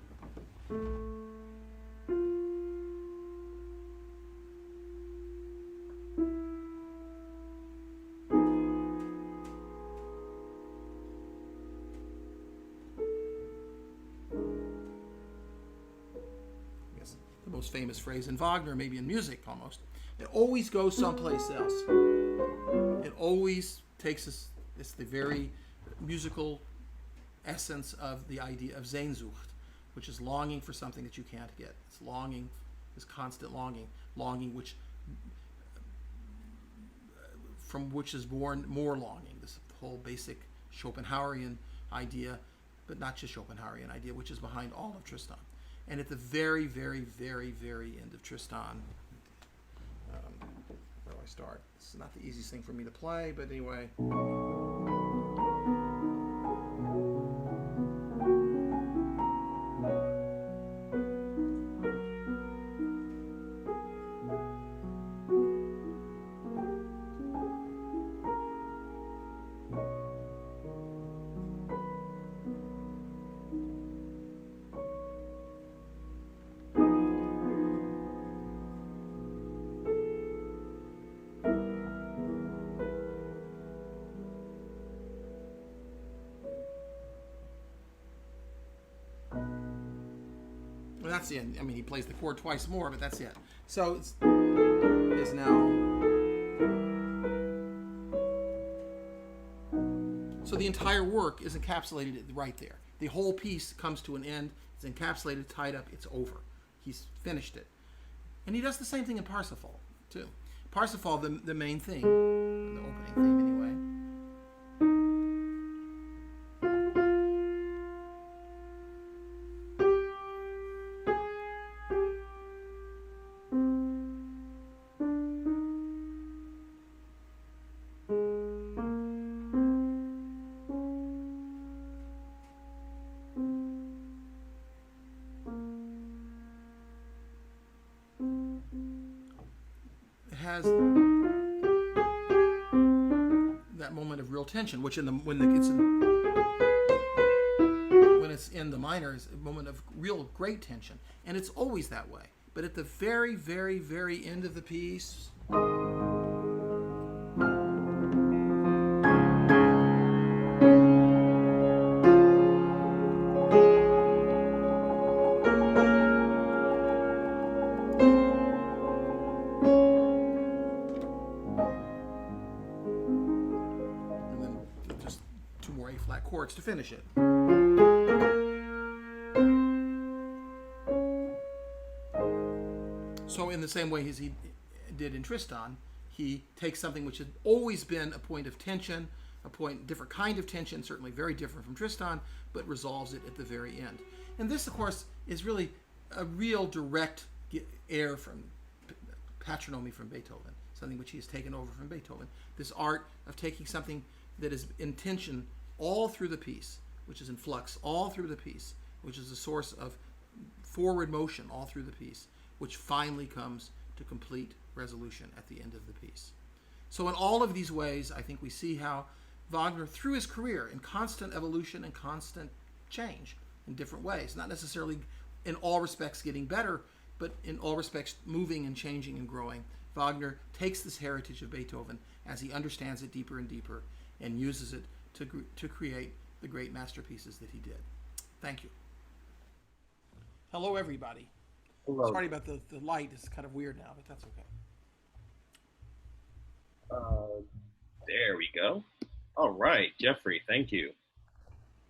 the most famous phrase in Wagner, maybe in music almost. It always goes someplace else. It always takes us, it's the very musical essence of the idea of Sehnsucht, which is longing for something that you can't get. It's longing, this constant longing which, from which is born more longing. This whole basic Schopenhauerian idea, but not just Schopenhauerian idea, which is behind all of Tristan. And at the very, very, very, very end of Tristan, where do I start? This is not the easiest thing for me to play, but anyway. That's the end. I mean, he plays the chord twice more, but that's it. So it's now. So the entire work is encapsulated right there. The whole piece comes to an end. It's encapsulated, tied up. It's over. He's finished it. And he does the same thing in Parsifal too. Parsifal, the main theme, the opening theme anyway. Has that moment of real tension, which when it's in the minor is a moment of real great tension, and it's always that way. But at the very, very, very end of the piece, to finish it. So in the same way as he did in Tristan. He takes something which had always been a point of tension, different kind of tension, certainly very different from Tristan, but resolves it at the very end. And this, of course, is really a real direct air from patronymy from Beethoven, something which he has taken over from Beethoven. This art of taking something that is in tension all through the piece, which is in flux all through the piece, which is a source of forward motion all through the piece, which finally comes to complete resolution at the end of the piece. So in all of these ways, I think we see how Wagner, through his career, in constant evolution and constant change in different ways, not necessarily in all respects getting better, but in all respects moving and changing and growing, Wagner takes this heritage of Beethoven as he understands it deeper and deeper and uses it to create the great masterpieces that he did. Thank you. Hello, everybody. Hello. Sorry about the light. It's kind of weird now, but that's okay. There we go. All right, Jeffrey, thank you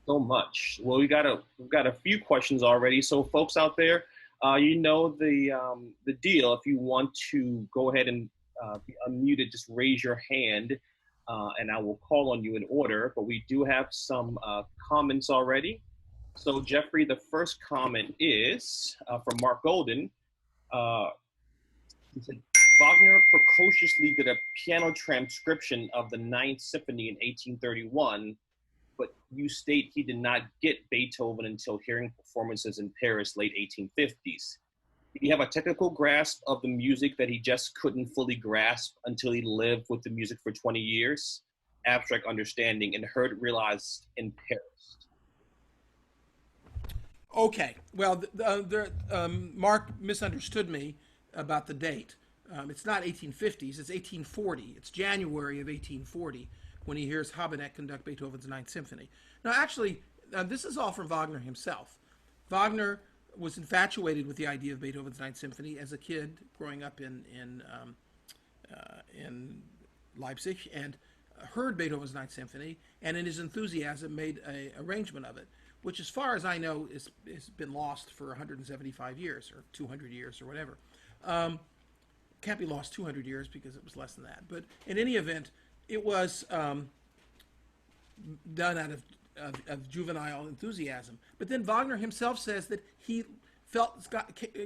so much. Well, we've got a few questions already. So, folks out there, you know the deal. If you want to go ahead and be unmuted, just raise your hand, and I will call on you in order. But we do have some comments already. So, Jeffrey, the first comment is from Mark Golden. He said, Wagner precociously did a piano transcription of the Ninth Symphony in 1831, but you state he did not get Beethoven until hearing performances in Paris late 1850s. Did he have a technical grasp of the music that he just couldn't fully grasp until he lived with the music for 20 years? Abstract understanding and heard it realized in Paris. Okay. Well, Mark misunderstood me about the date. It's not 1850s, it's 1840. It's January of 1840 when he hears Habeneck conduct Beethoven's Ninth Symphony. Now, actually, this is all from Wagner himself. Wagner was infatuated with the idea of Beethoven's Ninth Symphony as a kid growing up in Leipzig, and heard Beethoven's Ninth Symphony, and in his enthusiasm made an arrangement of it, which, as far as I know, has been lost for 175 years or 200 years or whatever. Can't be lost 200 years because it was less than that. But in any event, it was done out of juvenile enthusiasm. But then Wagner himself says that he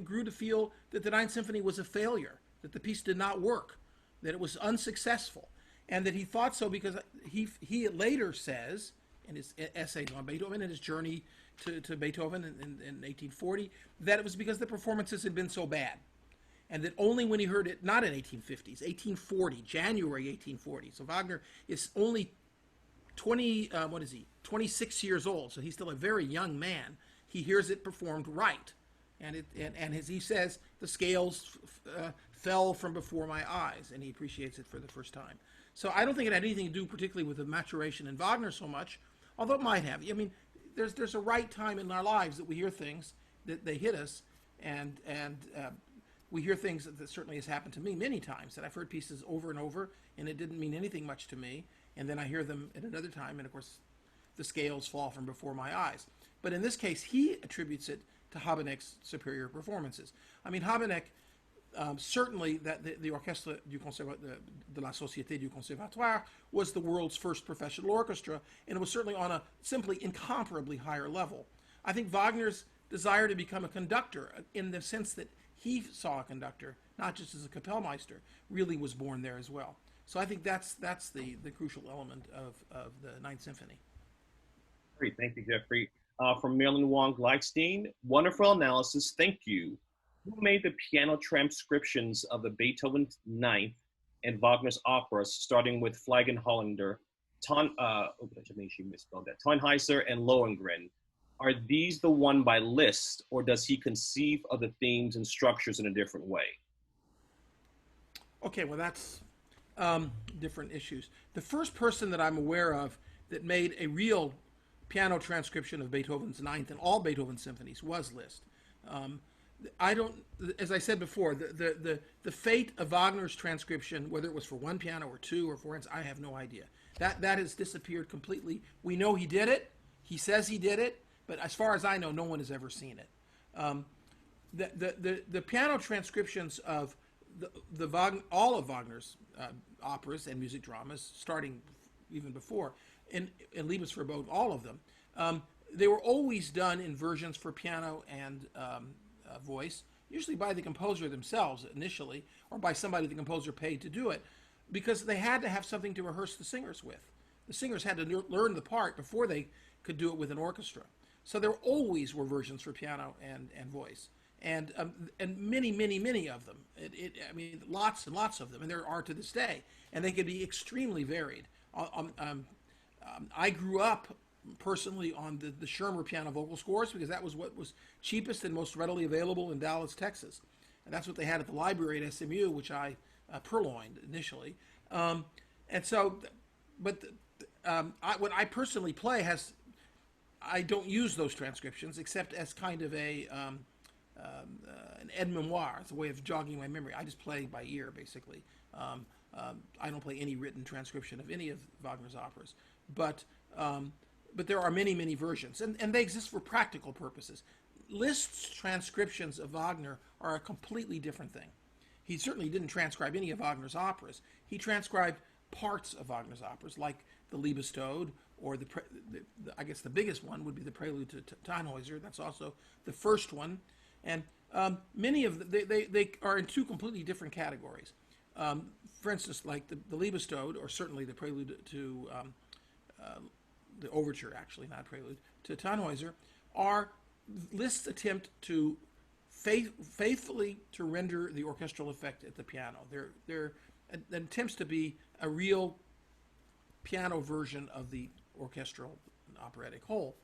grew to feel that the Ninth Symphony was a failure, that the piece did not work, that it was unsuccessful, and that he thought so because he later says in his essay on Beethoven and his journey to Beethoven in 1840 that it was because the performances had been so bad. And that only when he heard it, not in 1850s, 1840, January 1840. So Wagner is only 26 years old, so he's still a very young man. He hears it performed right. And as he says, the scales fell from before my eyes, and he appreciates it for the first time. So I don't think it had anything to do particularly with the maturation in Wagner so much, although it might have. I mean, there's a right time in our lives that we hear things, that they hit us, and we hear things that certainly has happened to me many times, that I've heard pieces over and over, and it didn't mean anything much to me, and then I hear them at another time, and of course, the scales fall from before my eyes. But in this case, he attributes it to Habeneck's superior performances. I mean, Habeneck, certainly that the Orchestre de la Société du Conservatoire was the world's first professional orchestra, and it was certainly on a simply incomparably higher level. I think Wagner's desire to become a conductor, in the sense that he saw a conductor, not just as a Kapellmeister, really was born there as well. So I think that's the crucial element of the Ninth Symphony. Great, thank you, Jeffrey. From Marilyn Wong Gleitstein, wonderful analysis, thank you. Who made the piano transcriptions of the Beethoven Ninth and Wagner's operas, starting with Flagenhollander, she misspelled that, Tannhäuser and Lohengrin? Are these the one by Liszt, or does he conceive of the themes and structures in a different way? Okay, well, that's different issues. The first person that I'm aware of that made a real piano transcription of Beethoven's Ninth and all Beethoven symphonies was Liszt. I don't, as I said before, the fate of Wagner's transcription, whether it was for one piano or two or four, I have no idea. That has disappeared completely. We know he did it. He says he did it. But as far as I know, no one has ever seen it. The piano transcriptions of all of Wagner's operas and music dramas, starting even before, in Liebesverbot, all of them, they were always done in versions for piano and voice, usually by the composer themselves initially, or by somebody the composer paid to do it, because they had to have something to rehearse the singers with. The singers had to learn the part before they could do it with an orchestra. So there always were versions for piano and voice, and many, many, many of them. I mean, lots and lots of them, and there are to this day, and they can be extremely varied. I grew up personally on the Schirmer piano vocal scores because that was what was cheapest and most readily available in Dallas, Texas, and that's what they had at the library at SMU, which I purloined initially. And so, but what I personally play I don't use those transcriptions except as kind of an aide-memoire. It's a way of jogging my memory. I just play by ear, basically. I don't play any written transcription of any of Wagner's operas, but there are many, many versions, and they exist for practical purposes. Liszt's transcriptions of Wagner are a completely different thing. He certainly didn't transcribe any of Wagner's operas. He transcribed parts of Wagner's operas, like the Liebestod, or I guess the biggest one would be the Prelude to Tannhäuser. That's also the first one, and many of they are in two completely different categories. For instance, like the Liebestod, or certainly the Prelude to the overture, actually, not prelude, to Tannhäuser, are Liszt's attempt to faithfully to render the orchestral effect at the piano. They're attempts to be a real piano version of the orchestral and operatic whole.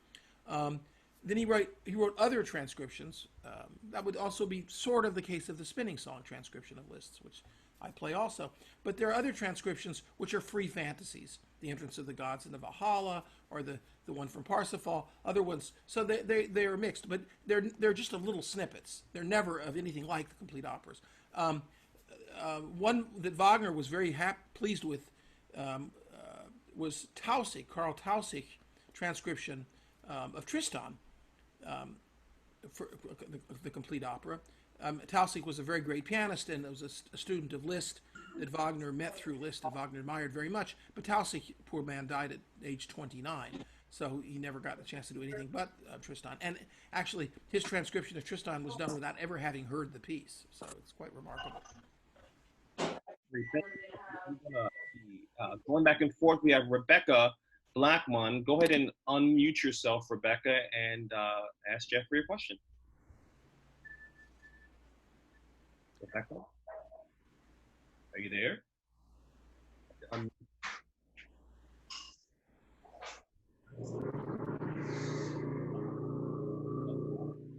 Then he wrote other transcriptions. That would also be sort of the case of the spinning song transcription of Liszt's, which I play also. But there are other transcriptions which are free fantasies, the entrance of the gods into Valhalla, or the one from Parsifal, other ones. So they are mixed, but they're just of little snippets. They're never of anything like the complete operas. One that Wagner was very pleased with was Karl Tausig transcription of Tristan for the complete opera. Tausig was a very great pianist and was a student of Liszt that Wagner met through Liszt and Wagner admired very much. But Tausig, poor man, died at age 29, so he never got the chance to do anything but Tristan. And actually, his transcription of Tristan was done without ever having heard the piece, so it's quite remarkable. Going back and forth, we have Rebecca Blackmon. Go ahead and unmute yourself, Rebecca, and ask Jeffrey a question. Rebecca, are you there?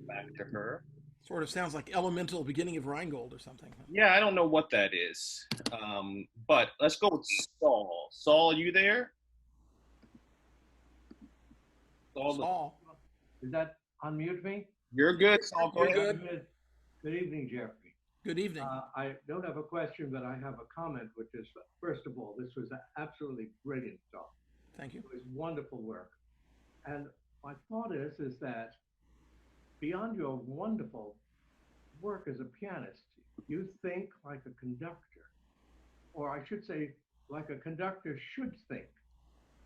Back to her. Sort of sounds like Elemental beginning of Rheingold or something. Yeah, I don't know what that is. But let's go with Saul. Saul, are you there? Saul. Does that unmute me? You're good, Saul. Go ahead. Good evening, Jeffrey. Good evening. I don't have a question, but I have a comment, which is, first of all, this was absolutely brilliant talk. Thank you. It was wonderful work. And my thought is that beyond your wonderful work as a pianist, you think like a conductor, or I should say, like a conductor should think,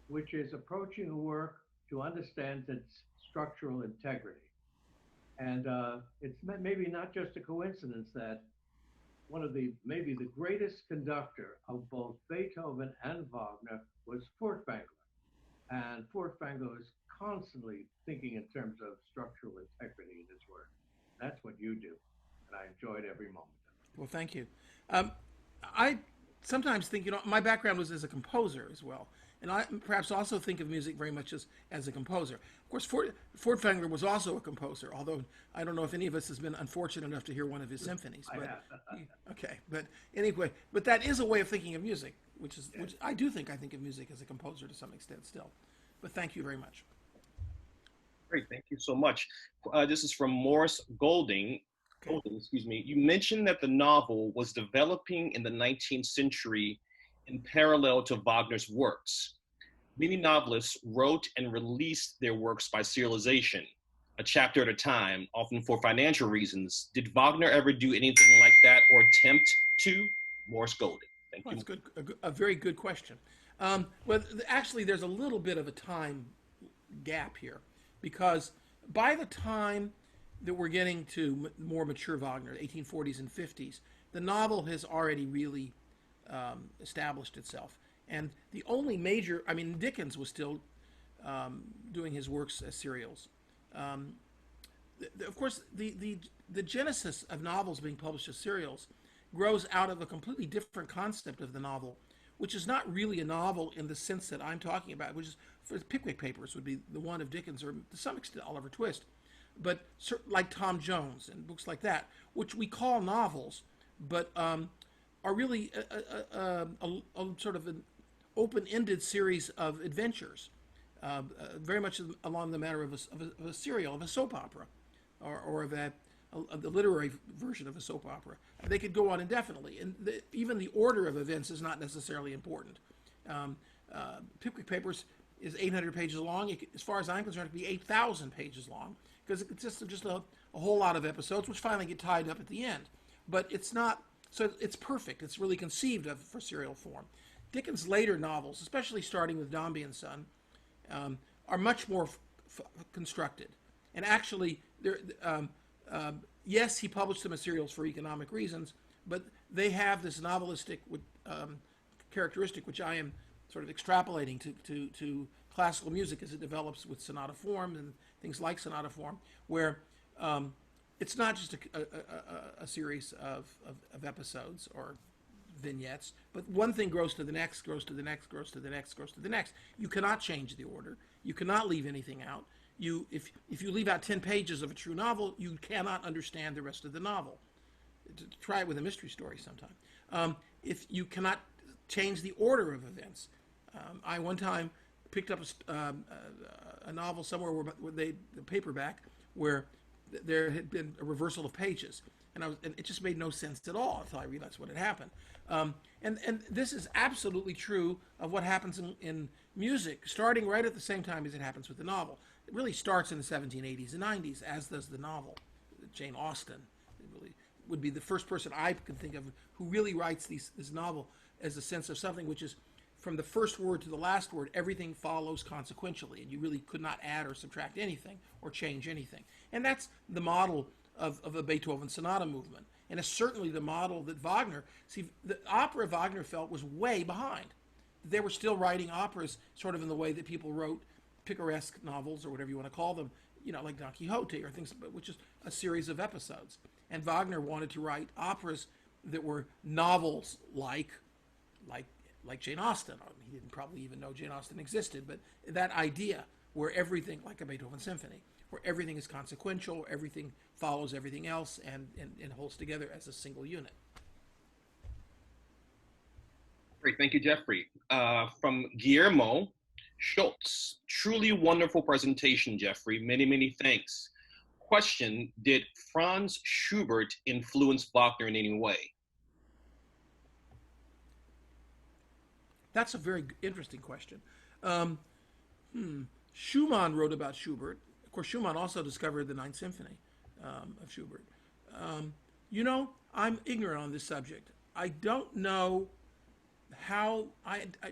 which is approaching a work to understand its structural integrity. And it's maybe not just a coincidence that maybe the greatest conductor of both Beethoven and Wagner was Furtwängler. And Furtwängler was constantly thinking in terms of structural integrity in his work. That's what you do, and I enjoyed every moment of it. Well, thank you. I sometimes think, my background was as a composer as well, and I perhaps also think of music very much as a composer. Of course, Furtwängler was also a composer, although I don't know if any of us has been unfortunate enough to hear one of his symphonies. But, okay, but anyway, but that is a way of thinking of music, which I think of music as a composer to some extent still. But thank you very much. Great, thank you so much. This is from Morris Golding. Okay. Excuse me. You mentioned that the novel was developing in the 19th century in parallel to Wagner's works. Many novelists wrote and released their works by serialization. a chapter at a time, often for financial reasons. Did Wagner ever do anything like that or attempt to? Morse Golden. Thank Well, you. that's good. A very good question. Well, actually, there's a little bit of a time gap here because by the time that we're getting to more mature Wagner, 1840s and 50s, the novel has already really established itself. And the only major, I mean, Dickens was still doing his works as serials. Of course, the genesis of novels being published as serials grows out of a completely different concept of the novel, which is not really a novel in the sense that I'm talking about, which is for Pickwick Papers would be the one of Dickens, or to some extent Oliver Twist, but like Tom Jones and books like that, which we call novels, but are really a sort of an open-ended series of adventures, very much along the manner of a serial, of a soap opera, or of the literary version of a soap opera. They could go on indefinitely, and even the order of events is not necessarily important. Pickwick Papers is 800 pages long. As far as I'm concerned, it could be 8,000 pages long, because it consists of just a whole lot of episodes, which finally get tied up at the end. But it's not, so it's perfect. It's really conceived of for serial form. Dickens' later novels, especially starting with Dombey and Son, are much more constructed. And actually, yes, he published them as serials for economic reasons, but they have this novelistic characteristic, which I am sort of extrapolating to classical music as it develops with sonata form and things like sonata form, where it's not just a series of episodes or vignettes, but one thing grows to the next, grows to the next, grows to the next, grows to the next. You cannot change the order. You cannot leave anything out. If you leave out 10 pages of a true novel, you cannot understand the rest of the novel. Try it with a mystery story sometime. If you cannot change the order of events. I one time picked up a novel somewhere where the paperback where there had been a reversal of pages, and it just made no sense at all until I realized what had happened. And this is absolutely true of what happens in music, starting right at the same time as it happens with the novel. It really starts in the 1780s and 90s, as does the novel. Jane Austen really would be the first person I can think of who really writes this novel as a sense of something which is, from the first word to the last word, everything follows consequentially, and you really could not add or subtract anything or change anything. And that's the model of a Beethoven sonata movement. And it's certainly the model that Wagner, the opera Wagner felt was way behind. They were still writing operas sort of in the way that people wrote picaresque novels, or whatever you want to call them, like Don Quixote or things, which is a series of episodes. And Wagner wanted to write operas that were novels like Jane Austen. He didn't probably even know Jane Austen existed, but that idea where everything, like a Beethoven symphony, where everything is consequential, everything follows everything else and holds together as a single unit. Great, thank you, Jeffrey. From Guillermo Schultz, truly wonderful presentation, Jeffrey. Many, many thanks. Question, did Franz Schubert influence Wagner in any way? That's a very interesting question. Schumann wrote about Schubert. Of course, Schumann also discovered the Ninth Symphony of Schubert. I'm ignorant on this subject. I don't know how,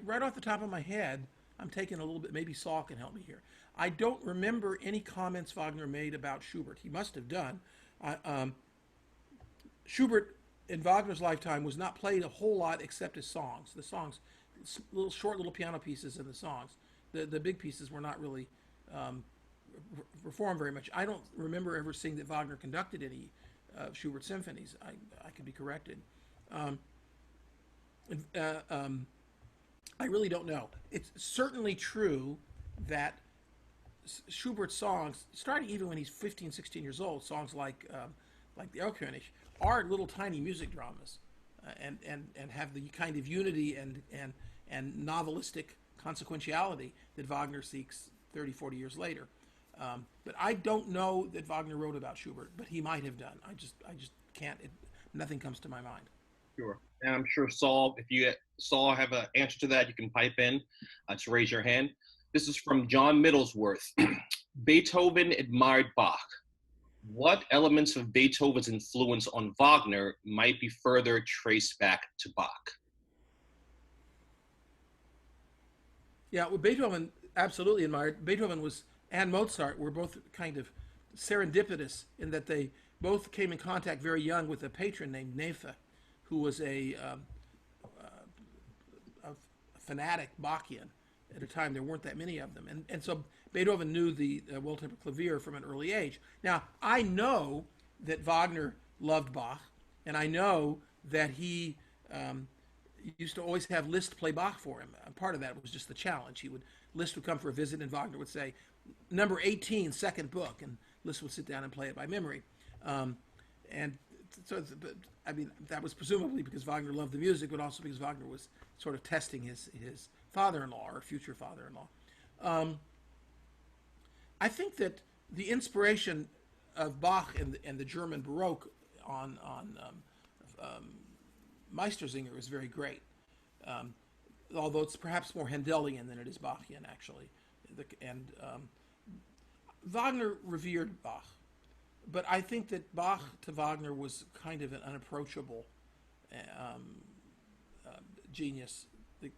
right off the top of my head, I'm taking a little bit, maybe Saul can help me here. I don't remember any comments Wagner made about Schubert. He must have done. Schubert, in Wagner's lifetime, was not played a whole lot except his songs. The songs, short little piano pieces in the songs. The big pieces were not really performed very much. I don't remember ever seeing that Wagner conducted any Schubert symphonies. I could be corrected. I really don't know. It's certainly true that Schubert's songs, starting even when he's 15, 16 years old, songs like the Erlkönig are little tiny music dramas, and have the kind of unity and novelistic consequentiality that Wagner seeks 30, 40 years later. But I don't know that Wagner wrote about Schubert, but he might have done. I just can't. Nothing comes to my mind. Sure. And I'm sure Saul, if you have an answer to that, you can pipe in to raise your hand. This is from John Middlesworth. Beethoven admired Bach. What elements of Beethoven's influence on Wagner might be further traced back to Bach? Yeah, well, Beethoven absolutely admired. Beethoven was and Mozart were both kind of serendipitous in that they both came in contact very young with a patron named Jefffey, who was a fanatic Bachian. At a time, there weren't that many of them, and so Beethoven knew the well-tempered clavier from an early age. Now, I know that Wagner loved Bach, and I know that he used to always have Liszt play Bach for him. Part of that was just the challenge. Liszt would come for a visit, and Wagner would say, "Number 18, second book," and Liszt would sit down and play it by memory. And so, I mean, that was presumably because Wagner loved the music, but also because Wagner was sort of testing his father-in-law or future father-in-law. I think that the inspiration of Bach and the German Baroque on Meistersinger is very great, although it's perhaps more Handelian than it is Bachian, actually. Wagner revered Bach, but I think that Bach to Wagner was kind of an unapproachable genius that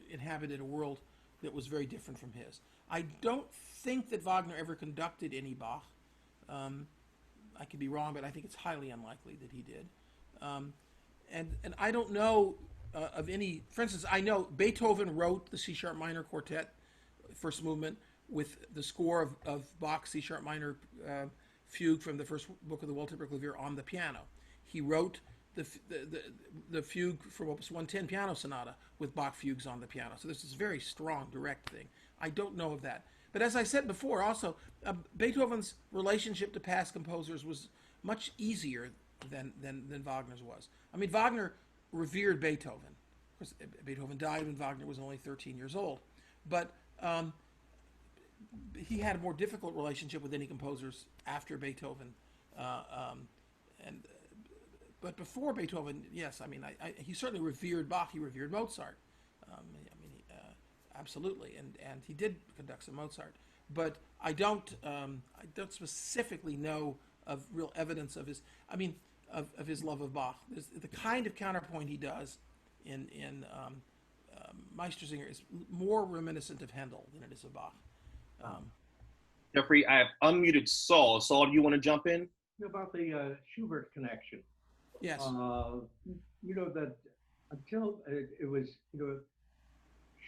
inhabited a world that was very different from his. I don't think that Wagner ever conducted any Bach. I could be wrong, but I think it's highly unlikely that he did. And I don't know of any. For instance, I know Beethoven wrote the C-sharp minor quartet, first movement, with the score of Bach's C-sharp minor fugue from the first book of the well-tempered clavier on the piano. He wrote the fugue from Opus 110 piano sonata with Bach fugues on the piano. So this is a very strong, direct thing. I don't know of that. But as I said before, also, Beethoven's relationship to past composers was much easier than Wagner's was. I mean, Wagner revered Beethoven. Of course, Beethoven died when Wagner was only 13 years old. But he had a more difficult relationship with any composers after Beethoven. But before Beethoven, yes, I mean, he certainly revered Bach. He revered Mozart. Absolutely, and he did conduct some Mozart. But I don't specifically know of real evidence of his. I mean, of his love of Bach. There's the kind of counterpoint he does in Meistersinger is more reminiscent of Handel than it is of Bach. Jeffrey, I have unmuted Saul. Saul, do you want to jump in? About the Schubert connection. Yes. You know that until it was,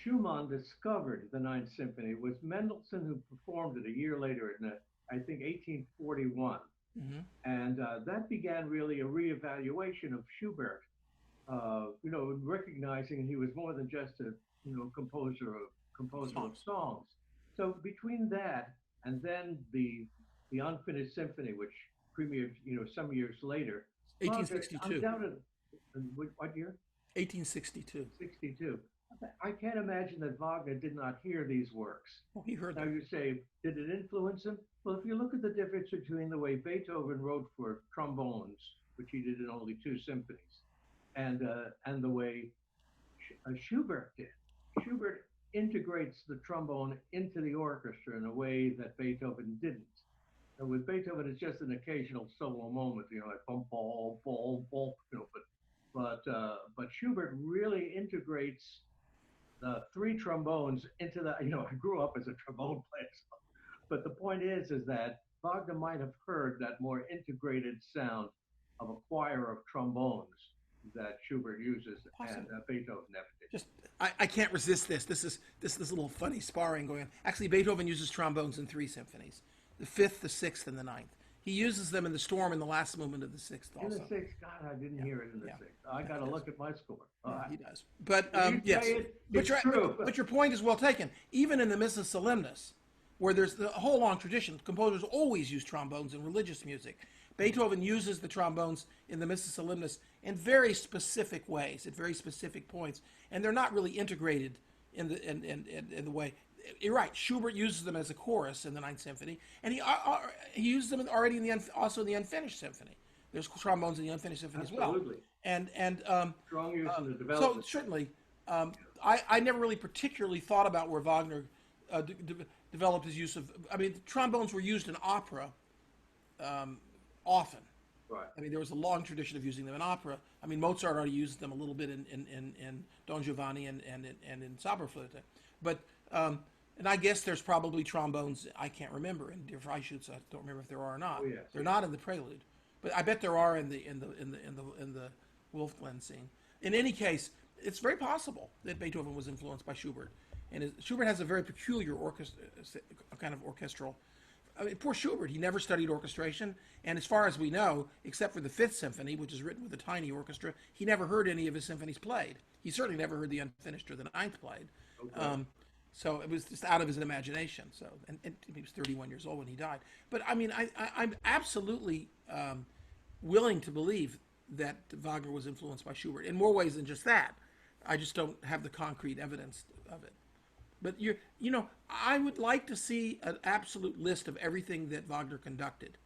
Schumann discovered the Ninth Symphony. It was Mendelssohn who performed it a year later in, I think, 1841. Mm-hmm. And that began really a reevaluation of Schubert, recognizing he was more than just a, composer of songs. So between that and then the Unfinished Symphony, which premiered, some years later. 1862. What year? 1862. 62. I can't imagine that Wagner did not hear these works. Well, he heard Now them. you say, did it influence him? Well, if you look at the difference between the way Beethoven wrote for trombones, which he did in only 2 symphonies, and the way Schubert did. Schubert integrates the trombone into the orchestra in a way that Beethoven didn't. And with Beethoven, it's just an occasional solo moment, like bum, ball, ball, ball, but Schubert really integrates the 3 trombones into the, I grew up as a trombone player, but the point is that Wagner might have heard that more integrated sound of a choir of trombones that Schubert uses, and Beethoven never did. Just, I can't resist this. This is a little funny sparring going on. Actually, Beethoven uses trombones in 3 symphonies: the 5th, the 6th, and the 9th. He uses them in the Storm in the last movement of the 6th also. In the 6th, God, I didn't hear it in the 6th. I got to look at my score. He does. But yes, it's true. But your point is well taken. Even in the Missa Solemnis, where there's the whole long tradition, composers always use trombones in religious music. Beethoven uses the trombones in the Missa Solemnis in very specific ways, at very specific points, and they're not really integrated in the way. You're right. Schubert uses them as a chorus in the Ninth Symphony, and he used them already also in the Unfinished Symphony. There's trombones in the Unfinished Symphony Absolutely. as well. And strong use in the development. So certainly, I never really particularly thought about where Wagner developed his use of. I mean, trombones were used in opera often. Right. I mean, there was a long tradition of using them in opera. I mean, Mozart already used them a little bit in Don Giovanni and in Zauberflöte. But and I guess there's probably trombones. I can't remember in Der Freischütz. I don't remember if there are or not. Oh, yes, They're yes. not in the prelude, but I bet there are in the Wolfglen scene. In any case, it's very possible that Beethoven was influenced by Schubert, and Schubert has a very peculiar kind of orchestral. I mean, poor Schubert, he never studied orchestration, and as far as we know, except for the Fifth Symphony, which is written with a tiny orchestra, he never heard any of his symphonies played. He certainly never heard the Unfinished or the Ninth played. Okay. So it was just out of his imagination. So, and he was 31 years old when he died. But I mean, I'm absolutely willing to believe that Wagner was influenced by Schubert in more ways than just that. I just don't have the concrete evidence of it. But I would like to see an absolute list of everything that Wagner conducted,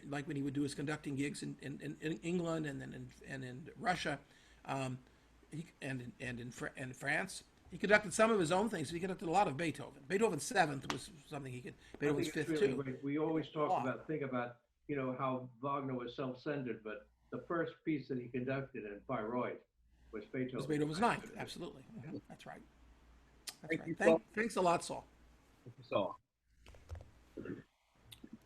like when he would do his conducting gigs in England and then in Russia, and in France. He conducted some of his own things. He conducted a lot of Beethoven. Beethoven's Seventh was something he could. Beethoven's Fifth really too. great. We always think about how Wagner was self-centered, but the first piece that he conducted in Bayreuth was Beethoven. It was Beethoven's Ninth, absolutely. Mm-hmm. That's right. Thank you, Thanks a lot, Saul. Thank you, Saul.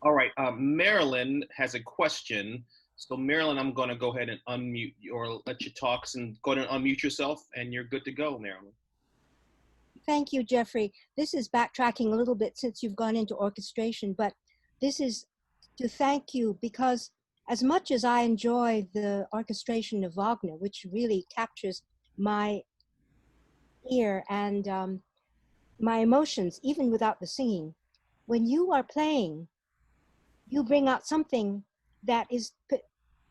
All right, Marilyn has a question. So Marilyn, I'm going to go ahead and unmute or let you talk, and go ahead and unmute yourself, and you're good to go, Marilyn. Thank you, Jeffrey. This is backtracking a little bit since you've gone into orchestration, but this is to thank you because as much as I enjoy the orchestration of Wagner, which really captures my ear and my emotions, even without the singing, when you are playing, you bring out something that is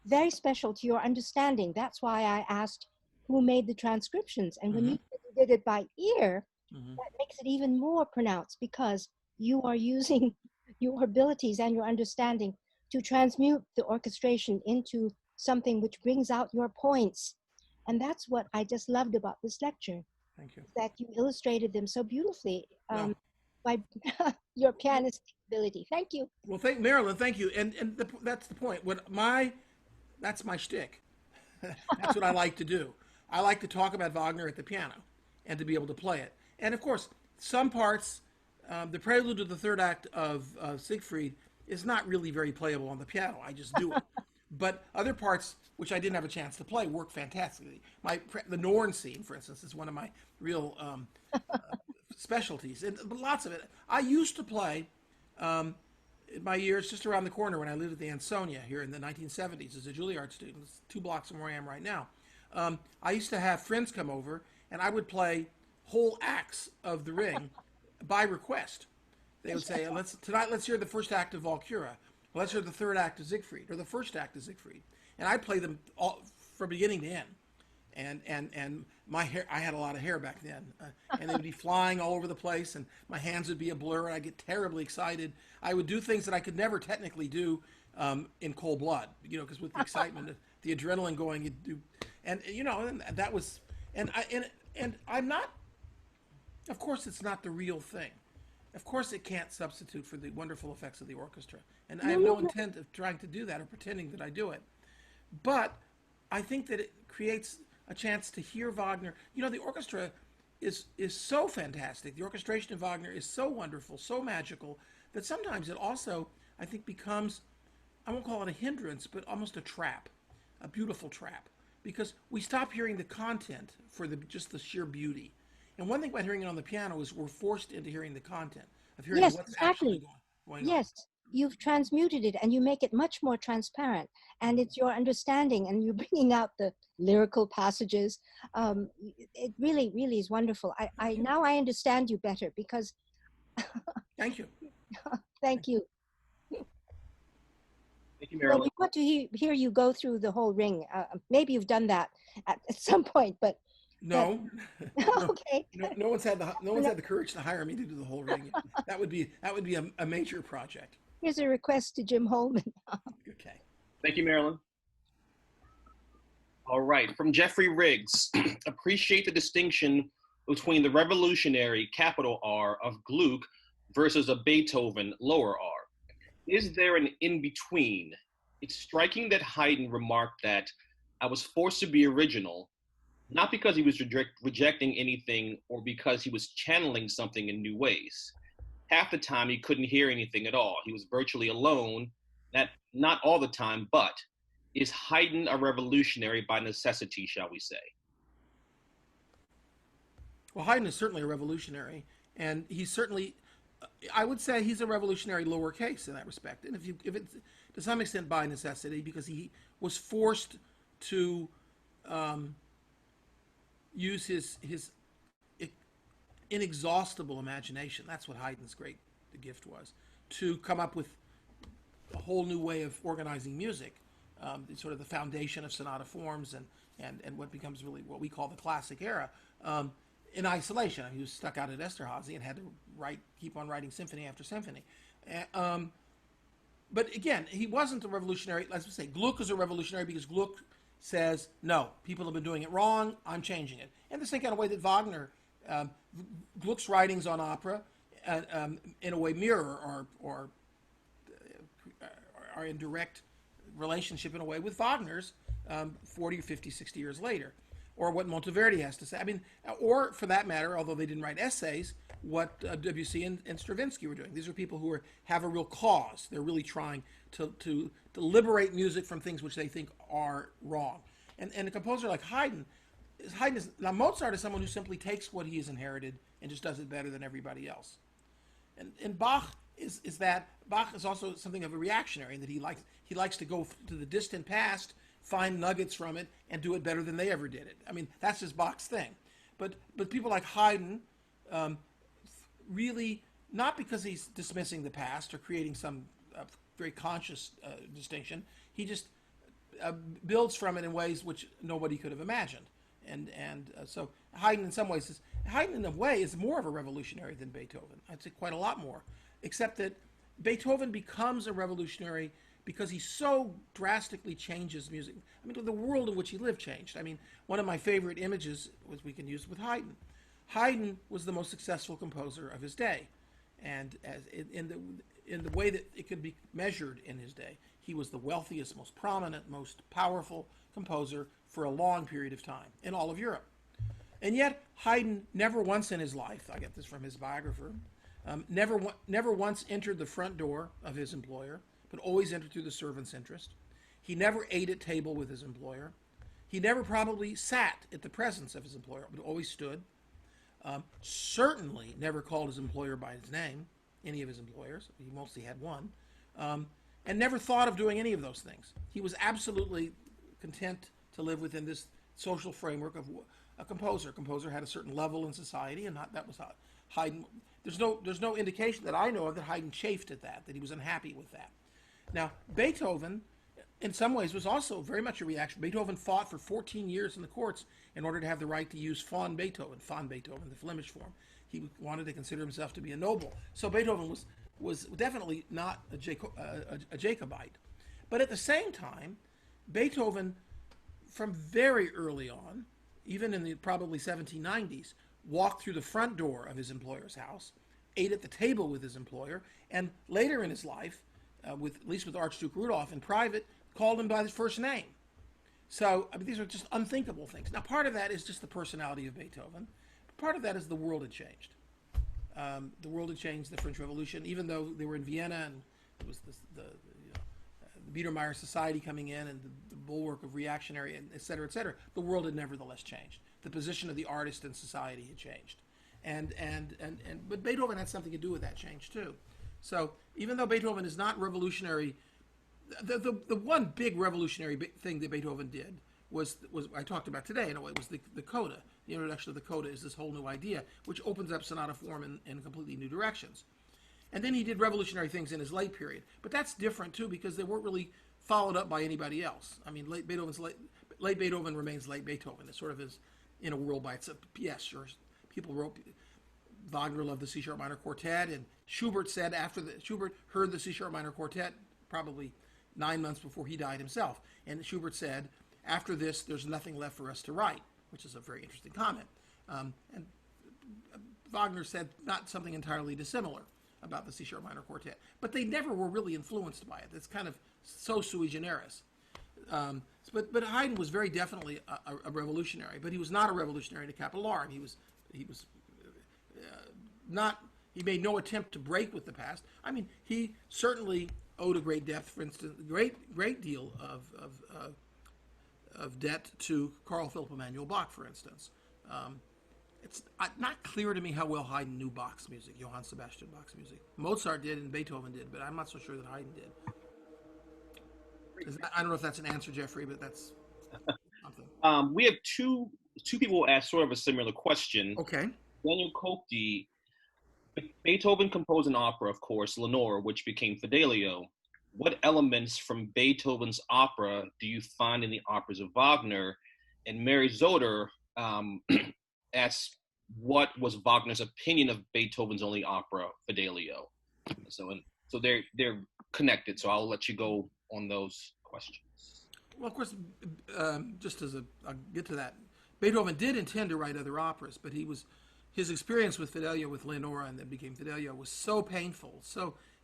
very special to your understanding. That's why I asked who made the transcriptions. And when you did it by ear, that makes it even more pronounced because you are using your abilities and your understanding to transmute the orchestration into something which brings out your points. And that's what I just loved about this lecture. Thank you. That you illustrated them so beautifully by your pianistic ability. Thank you. Well, Marilyn, thank you. And that's the point. That's my shtick. That's what I like to do. I like to talk about Wagner at the piano and to be able to play it. And of course, some parts, the prelude to the third act of Siegfried is not really very playable on the piano. I just do it. But other parts, which I didn't have a chance to play, work fantastically. The Norn scene, for instance, is one of my real specialties. And lots of it. I used to play in my years just around the corner when I lived at the Ansonia here in the 1970s as a Juilliard student. It's 2 blocks from where I am right now. I used to have friends come over, and I would play whole acts of The Ring by request. They would say, let's hear the first act of Walküre. Let's hear the third act of Siegfried, or the first act of Siegfried. And I'd play them all from beginning to end. And my hair, I had a lot of hair back then. And they would be flying all over the place, and my hands would be a blur, and I'd get terribly excited. I would do things that I could never technically do in cold blood, because with the excitement, the adrenaline going, you'd do, and that was, and I'm not, of course it's not the real thing. Of course it can't substitute for the wonderful effects of the orchestra. And I have no intent of trying to do that or pretending that I do it. But I think that it creates a chance to hear Wagner. The orchestra is so fantastic. The orchestration of Wagner is so wonderful, so magical, that sometimes it also, I think, becomes, I won't call it a hindrance, but almost a trap, a beautiful trap. Because we stop hearing the content for just the sheer beauty. And one thing about hearing it on the piano is we're forced into hearing the content, of hearing what's actually going on. Yes, you've transmuted it and you make it much more transparent. And it's your understanding and you're bringing out the lyrical passages. It really, really is wonderful. Now I understand you better because... Thank you. Thank you. Thank you, Marilyn. Well, we want to hear you go through the whole Ring. Maybe you've done that at some point, but... No. Okay. No one's had the courage to hire me to do the whole Ring. That would be a major project. Here's a request to Jim Holman. Okay. Thank you, Marilyn. All right, from Jeffrey Riggs. Appreciate the distinction between the revolutionary capital R of Gluck versus a Beethoven lower R? Is there an in-between? It's striking that Haydn remarked that I was forced to be original, not because he was rejecting anything or because he was channeling something in new ways. Half the time he couldn't hear anything at all. He was virtually alone, not all the time, but is Haydn a revolutionary by necessity, shall we say? Well, Haydn is certainly a revolutionary, and he's certainly, I would say he's a revolutionary lowercase in that respect. And if it's to some extent by necessity, because he was forced to use his inexhaustible imagination. That's what Haydn's great gift was, to come up with a whole new way of organizing music, sort of the foundation of sonata forms and what becomes really what we call the classic era, in isolation. I mean, he was stuck out at Esterhazy and had to keep on writing symphony after symphony. But again, he wasn't a revolutionary. Let's say Gluck is a revolutionary because Gluck says, no, people have been doing it wrong, I'm changing it. And the same kind of way that Wagner, Gluck's writings on opera, in a way mirror or are in direct relationship in a way with Wagner's 40 or 50, 60 years later, or what Monteverdi has to say. I mean, or for that matter, although they didn't write essays, what Debussy and Stravinsky were doing. These are people who have a real cause. They're really trying to liberate music from things which they think are wrong. And a composer like Haydn now Mozart is someone who simply takes what he has inherited and just does it better than everybody else. And Bach is also something of a reactionary in that he likes to go to the distant past, find nuggets from it, and do it better than they ever did it. I mean, that's just Bach's thing. But people like Haydn, really, not because he's dismissing the past or creating some very conscious distinction, he just builds from it in ways which nobody could have imagined. So Haydn in some ways is more of a revolutionary than Beethoven. I'd say quite a lot more, except that Beethoven becomes a revolutionary because he so drastically changes music. I mean, the world in which he lived changed. I mean, one of my favorite images we can use with Haydn. Haydn was the most successful composer of his day, and in the way that it could be measured in his day, he was the wealthiest, most prominent, most powerful composer for a long period of time in all of Europe. And yet, Haydn never once in his life, I get this from his biographer, never once entered the front door of his employer, but always entered through the servant's interest. He never ate at table with his employer. He never probably sat at the presence of his employer, but always stood. Certainly never called his employer by his name, any of his employers. He mostly had one. And never thought of doing any of those things. He was absolutely content to live within this social framework of a composer. A composer had a certain level in society, and that was how Haydn. There's no indication that I know of that Haydn chafed at that he was unhappy with that. Now, Beethoven, in some ways, was also very much a reaction. Beethoven fought for 14 years in the courts in order to have the right to use von Beethoven, the Flemish form. He wanted to consider himself to be a noble. So Beethoven was definitely not a Jacobite. But at the same time, Beethoven, from very early on, even in the probably 1790s, walked through the front door of his employer's house, ate at the table with his employer, and later in his life, at least with Archduke Rudolph in private, called him by his first name. So I mean, these are just unthinkable things. Now, part of that is just the personality of Beethoven. But part of that is the world had changed. The world had changed, the French Revolution, even though they were in Vienna and it was the Biedermeier Society coming in and the bulwark of reactionary, and et cetera, the world had nevertheless changed. The position of the artist in society had changed. But Beethoven had something to do with that change too. So even though Beethoven is not revolutionary, the one big revolutionary thing that Beethoven did was I talked about today in a way, was the coda. The introduction of the coda is this whole new idea, which opens up sonata form in completely new directions. And then he did revolutionary things in his late period. But that's different too, because they weren't really followed up by anybody else. I mean, late Beethoven remains late Beethoven. It sort of is in a world by itself. Yes, sure. People wrote, Wagner loved the C-sharp minor quartet, and Schubert said Schubert heard the C-sharp minor quartet probably 9 months before he died himself. And Schubert said, after this, there's nothing left for us to write, which is a very interesting comment. And Wagner said not something entirely dissimilar about the C-sharp minor quartet, but they never were really influenced by it. It's kind of so sui generis. But Haydn was very definitely a revolutionary, but he was not a revolutionary to capital R. And he was not. He made no attempt to break with the past. I mean, he certainly owed a great depth, for instance, great deal of debt to Carl Philipp Emanuel Bach, for instance. It's not clear to me how well Haydn knew Bach's music, Johann Sebastian Bach's music. Mozart did and Beethoven did, but I'm not so sure that Haydn did. I don't know if that's an answer, Jeffrey, but that's something. We have two people ask sort of a similar question. Okay. Daniel Kopti, Beethoven composed an opera, of course, Lenore, which became Fidelio. What elements from Beethoven's opera do you find in the operas of Wagner? And Mary Zoder asks, what was Wagner's opinion of Beethoven's only opera, Fidelio? So they're connected. So I'll let you go on those questions. Well, of course, just as I'll get to that, Beethoven did intend to write other operas, but his experience with Fidelio, with Leonora, and then became Fidelio, was so painful,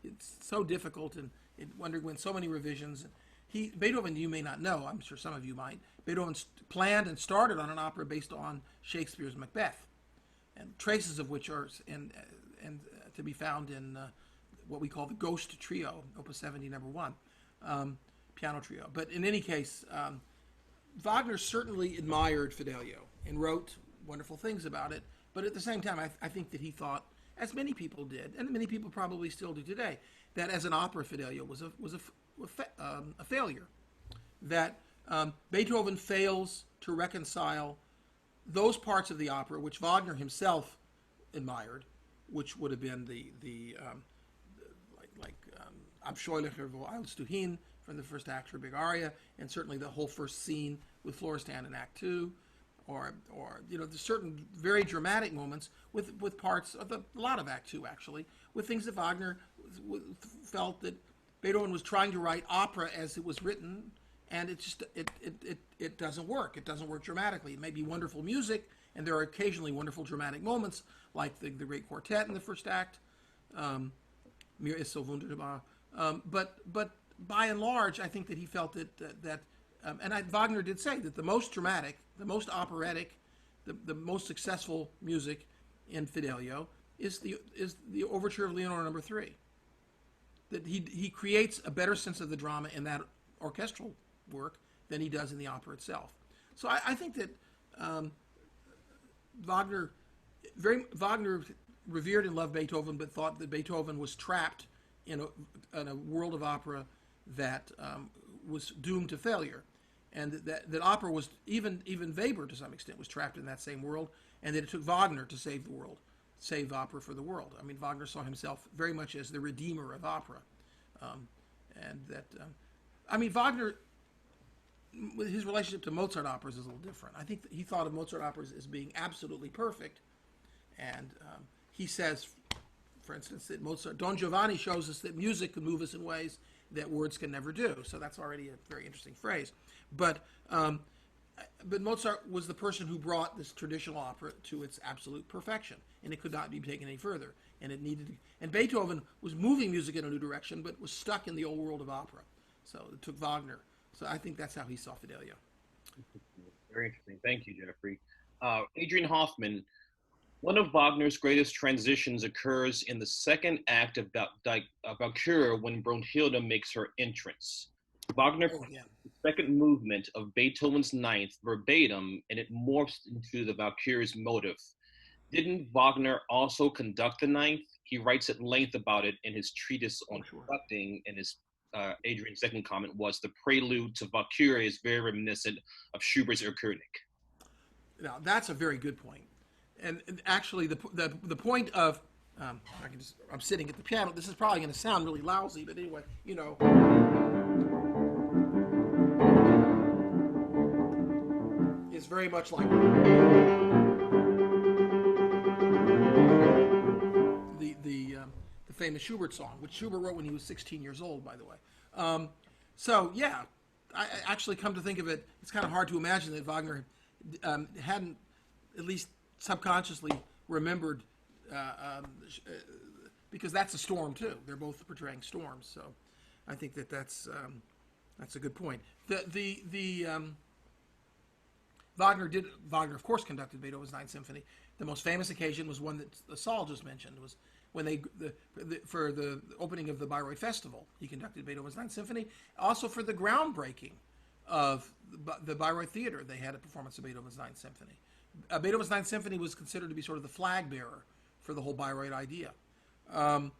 it's so difficult, and it underwent so many revisions. Beethoven, you may not know, I'm sure some of you might, Beethoven planned and started on an opera based on Shakespeare's Macbeth, and traces of which are to be found in what we call the Ghost Trio, Opus 70, number 1, piano trio. But in any case, Wagner certainly admired Fidelio and wrote wonderful things about it. But at the same time, I think that he thought, as many people did, and many people probably still do today, that as an opera, Fidelio was a failure. That Beethoven fails to reconcile those parts of the opera which Wagner himself admired, which would have been the Abscheulicher wo eilst du hin from the first act or big aria, and certainly the whole first scene with Florestan in Act 2, or there's certain very dramatic moments with parts of a lot of Act 2 actually, with things that Wagner felt that Beethoven was trying to write opera as it was written, and it doesn't work. It doesn't work dramatically. It may be wonderful music, and there are occasionally wonderful dramatic moments, like the great quartet in the first act, Mir ist so wunderbar. But by and large, I think that he felt that Wagner did say that the most dramatic, the most operatic, the most successful music in Fidelio is the overture of Leonore No. 3. That he creates a better sense of the drama in that orchestral work than he does in the opera itself. So I think that Wagner revered and loved Beethoven, but thought that Beethoven was trapped in a world of opera that was doomed to failure, and that opera was even Weber to some extent was trapped in that same world, and that it took Wagner to save the world, save opera for the world. I mean, Wagner saw himself very much as the redeemer of opera, Wagner, with his relationship to Mozart operas is a little different. I think that he thought of Mozart operas as being absolutely perfect, and he says, for instance, that Mozart, Don Giovanni shows us that music can move us in ways that words can never do. So that's already a very interesting phrase. But Mozart was the person who brought this traditional opera to its absolute perfection, and it could not be taken any further. And Beethoven was moving music in a new direction, but was stuck in the old world of opera. So it took Wagner. So I think that's how he saw Fidelio. Very interesting. Thank you, Jeffrey. Adrian Hoffman, one of Wagner's greatest transitions occurs in the second act of Walküre when Brunhilde makes her entrance. Wagner the second movement of Beethoven's Ninth verbatim, and it morphs into the Walküre's motif. Didn't Wagner also conduct the Ninth? He writes at length about it in his treatise on conducting, and his Adrian's second comment was, the prelude to Walküre is very reminiscent of Schubert's Erlkönig. Now, that's a very good point. And actually, the point of, I'm sitting at the piano. This is probably going to sound really lousy, but anyway, it's very much like the famous Schubert song, which Schubert wrote when he was 16 years old, by the way. So yeah, I actually come to think of it, it's kind of hard to imagine that Wagner hadn't at least subconsciously remembered because that's a storm too. They're both portraying storms, so I think that's a good point. Wagner of course conducted Beethoven's Ninth Symphony. The most famous occasion was one that Saul just mentioned, was when for the opening of the Bayreuth Festival. He conducted Beethoven's Ninth Symphony. Also for the groundbreaking of the Bayreuth Theater, they had a performance of Beethoven's Ninth Symphony. Beethoven's Ninth Symphony was considered to be sort of the flag bearer for the whole Bayreuth idea. And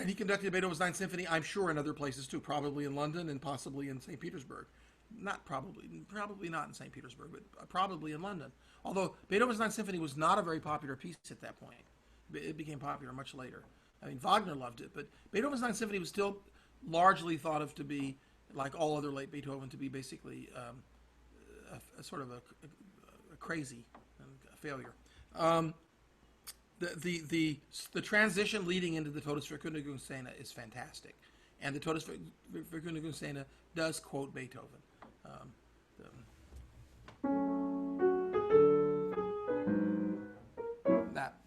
he conducted Beethoven's Ninth Symphony, I'm sure, in other places too, probably in London and possibly in St. Petersburg. Probably not in St. Petersburg, but probably in London. Although Beethoven's Ninth Symphony was not a very popular piece at that point. It became popular much later. I mean, Wagner loved it, but Beethoven's Ninth Symphony was still largely thought of to be, like all other late Beethoven, to be basically a sort of a crazy failure. The transition leading into the Todesverkündigung Szene is fantastic, and the Todesverkündigung Szene does quote Beethoven.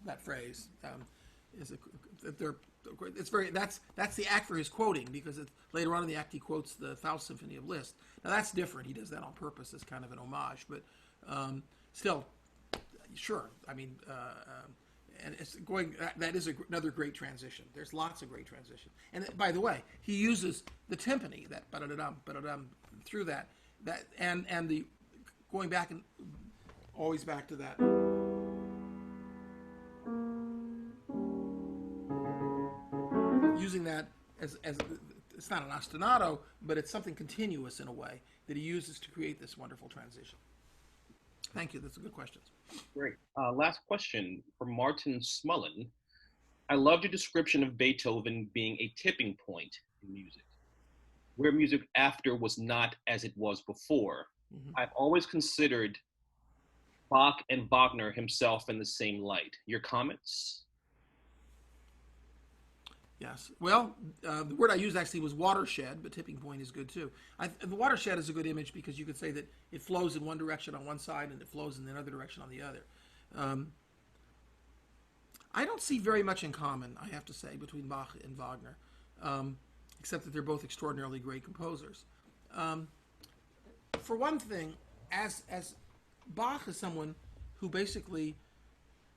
That phrase is that's the act for his quoting, because later on in the act he quotes the Faust Symphony of Liszt. Now that's different. He does that on purpose as kind of an homage, but still, sure. I mean, and it's going. That is another great transition. There's lots of great transition. And by the way, he uses the timpani, that ba-da-da-dum, ba-da-dum, through that and the going back and always back to that. Using that as it's not an ostinato, but it's something continuous in a way that he uses to create this wonderful transition. Thank you. That's a good question. Great. Last question from Martin Smullen. I loved your description of Beethoven being a tipping point in music, where music after was not as it was before. Mm-hmm. I've always considered Bach and Wagner himself in the same light. Your comments? Yes. Well, the word I used actually was watershed, but tipping point is good too. The watershed is a good image because you could say that it flows in one direction on one side and it flows in another direction on the other. I don't see very much in common, I have to say, between Bach and Wagner, except that they're both extraordinarily great composers. For one thing, as Bach is someone who basically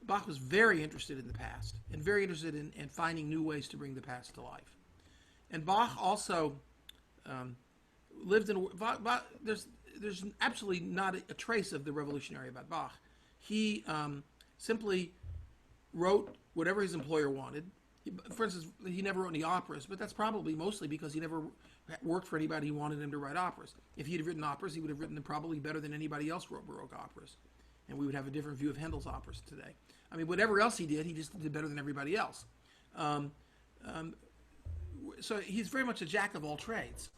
Bach was very interested in the past and very interested in finding new ways to bring the past to life. And Bach also lived in Bach, there's absolutely not a trace of the revolutionary about Bach. He simply wrote whatever his employer wanted. For instance, he never wrote any operas, but that's probably mostly because he never worked for anybody who wanted him to write operas. If he had written operas, he would have written them probably better than anybody else wrote Baroque operas. And we would have a different view of Handel's operas today. I mean, whatever else he did did better than everybody else. So he's very much a jack of all trades,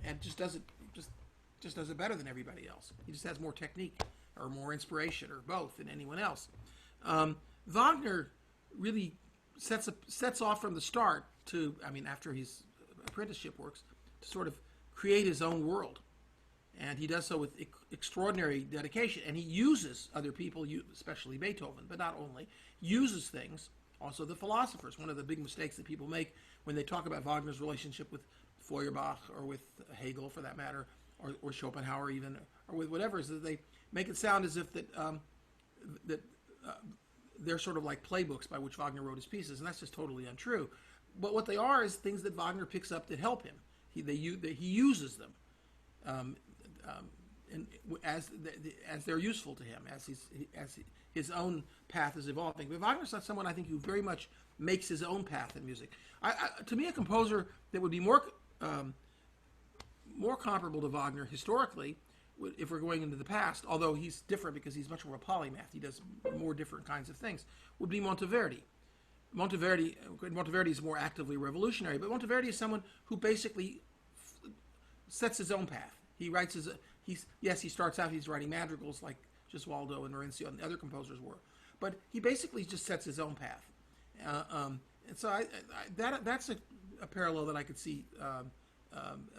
and just does it better than everybody else. He just has more technique, or more inspiration, or both than anyone else. Wagner really sets off from the start to, I mean, after his apprenticeship works, to sort of create his own world. And he does so with extraordinary dedication. And he uses other people, especially Beethoven, but not only, uses things, also the philosophers. One of the big mistakes that people make when they talk about Wagner's relationship with Feuerbach, or with Hegel for that matter, or Schopenhauer even, or with whatever, is that they make it sound as if they're sort of like playbooks by which Wagner wrote his pieces, and that's just totally untrue. But what they are is things that Wagner picks up that help him. He uses them. And as they're useful to him, as his own path is evolving. But Wagner's not someone, I think, who very much makes his own path in music. To me, a composer that would be more comparable to Wagner historically, if we're going into the past, although he's different because he's much more a polymath, he does more different kinds of things, would be Monteverdi. Monteverdi is more actively revolutionary, but Monteverdi is someone who basically sets his own path. He writes he starts out, he's writing madrigals like Gesualdo and Maurizio and the other composers were, but he basically just sets his own path. And so that's a parallel that I could see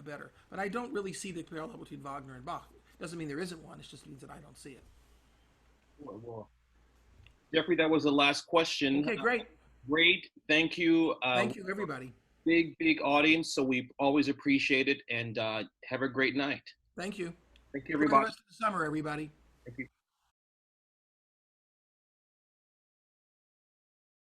better. But I don't really see the parallel between Wagner and Bach. Doesn't mean there isn't one, it just means that I don't see it. Well, Jeffrey, that was the last question. Okay, great. Great. Thank you. Thank you, everybody. Big audience, so we always appreciate it, and have a great night. Thank you. Thank you, Enjoy the everybody. rest of the summer, everybody. Thank you.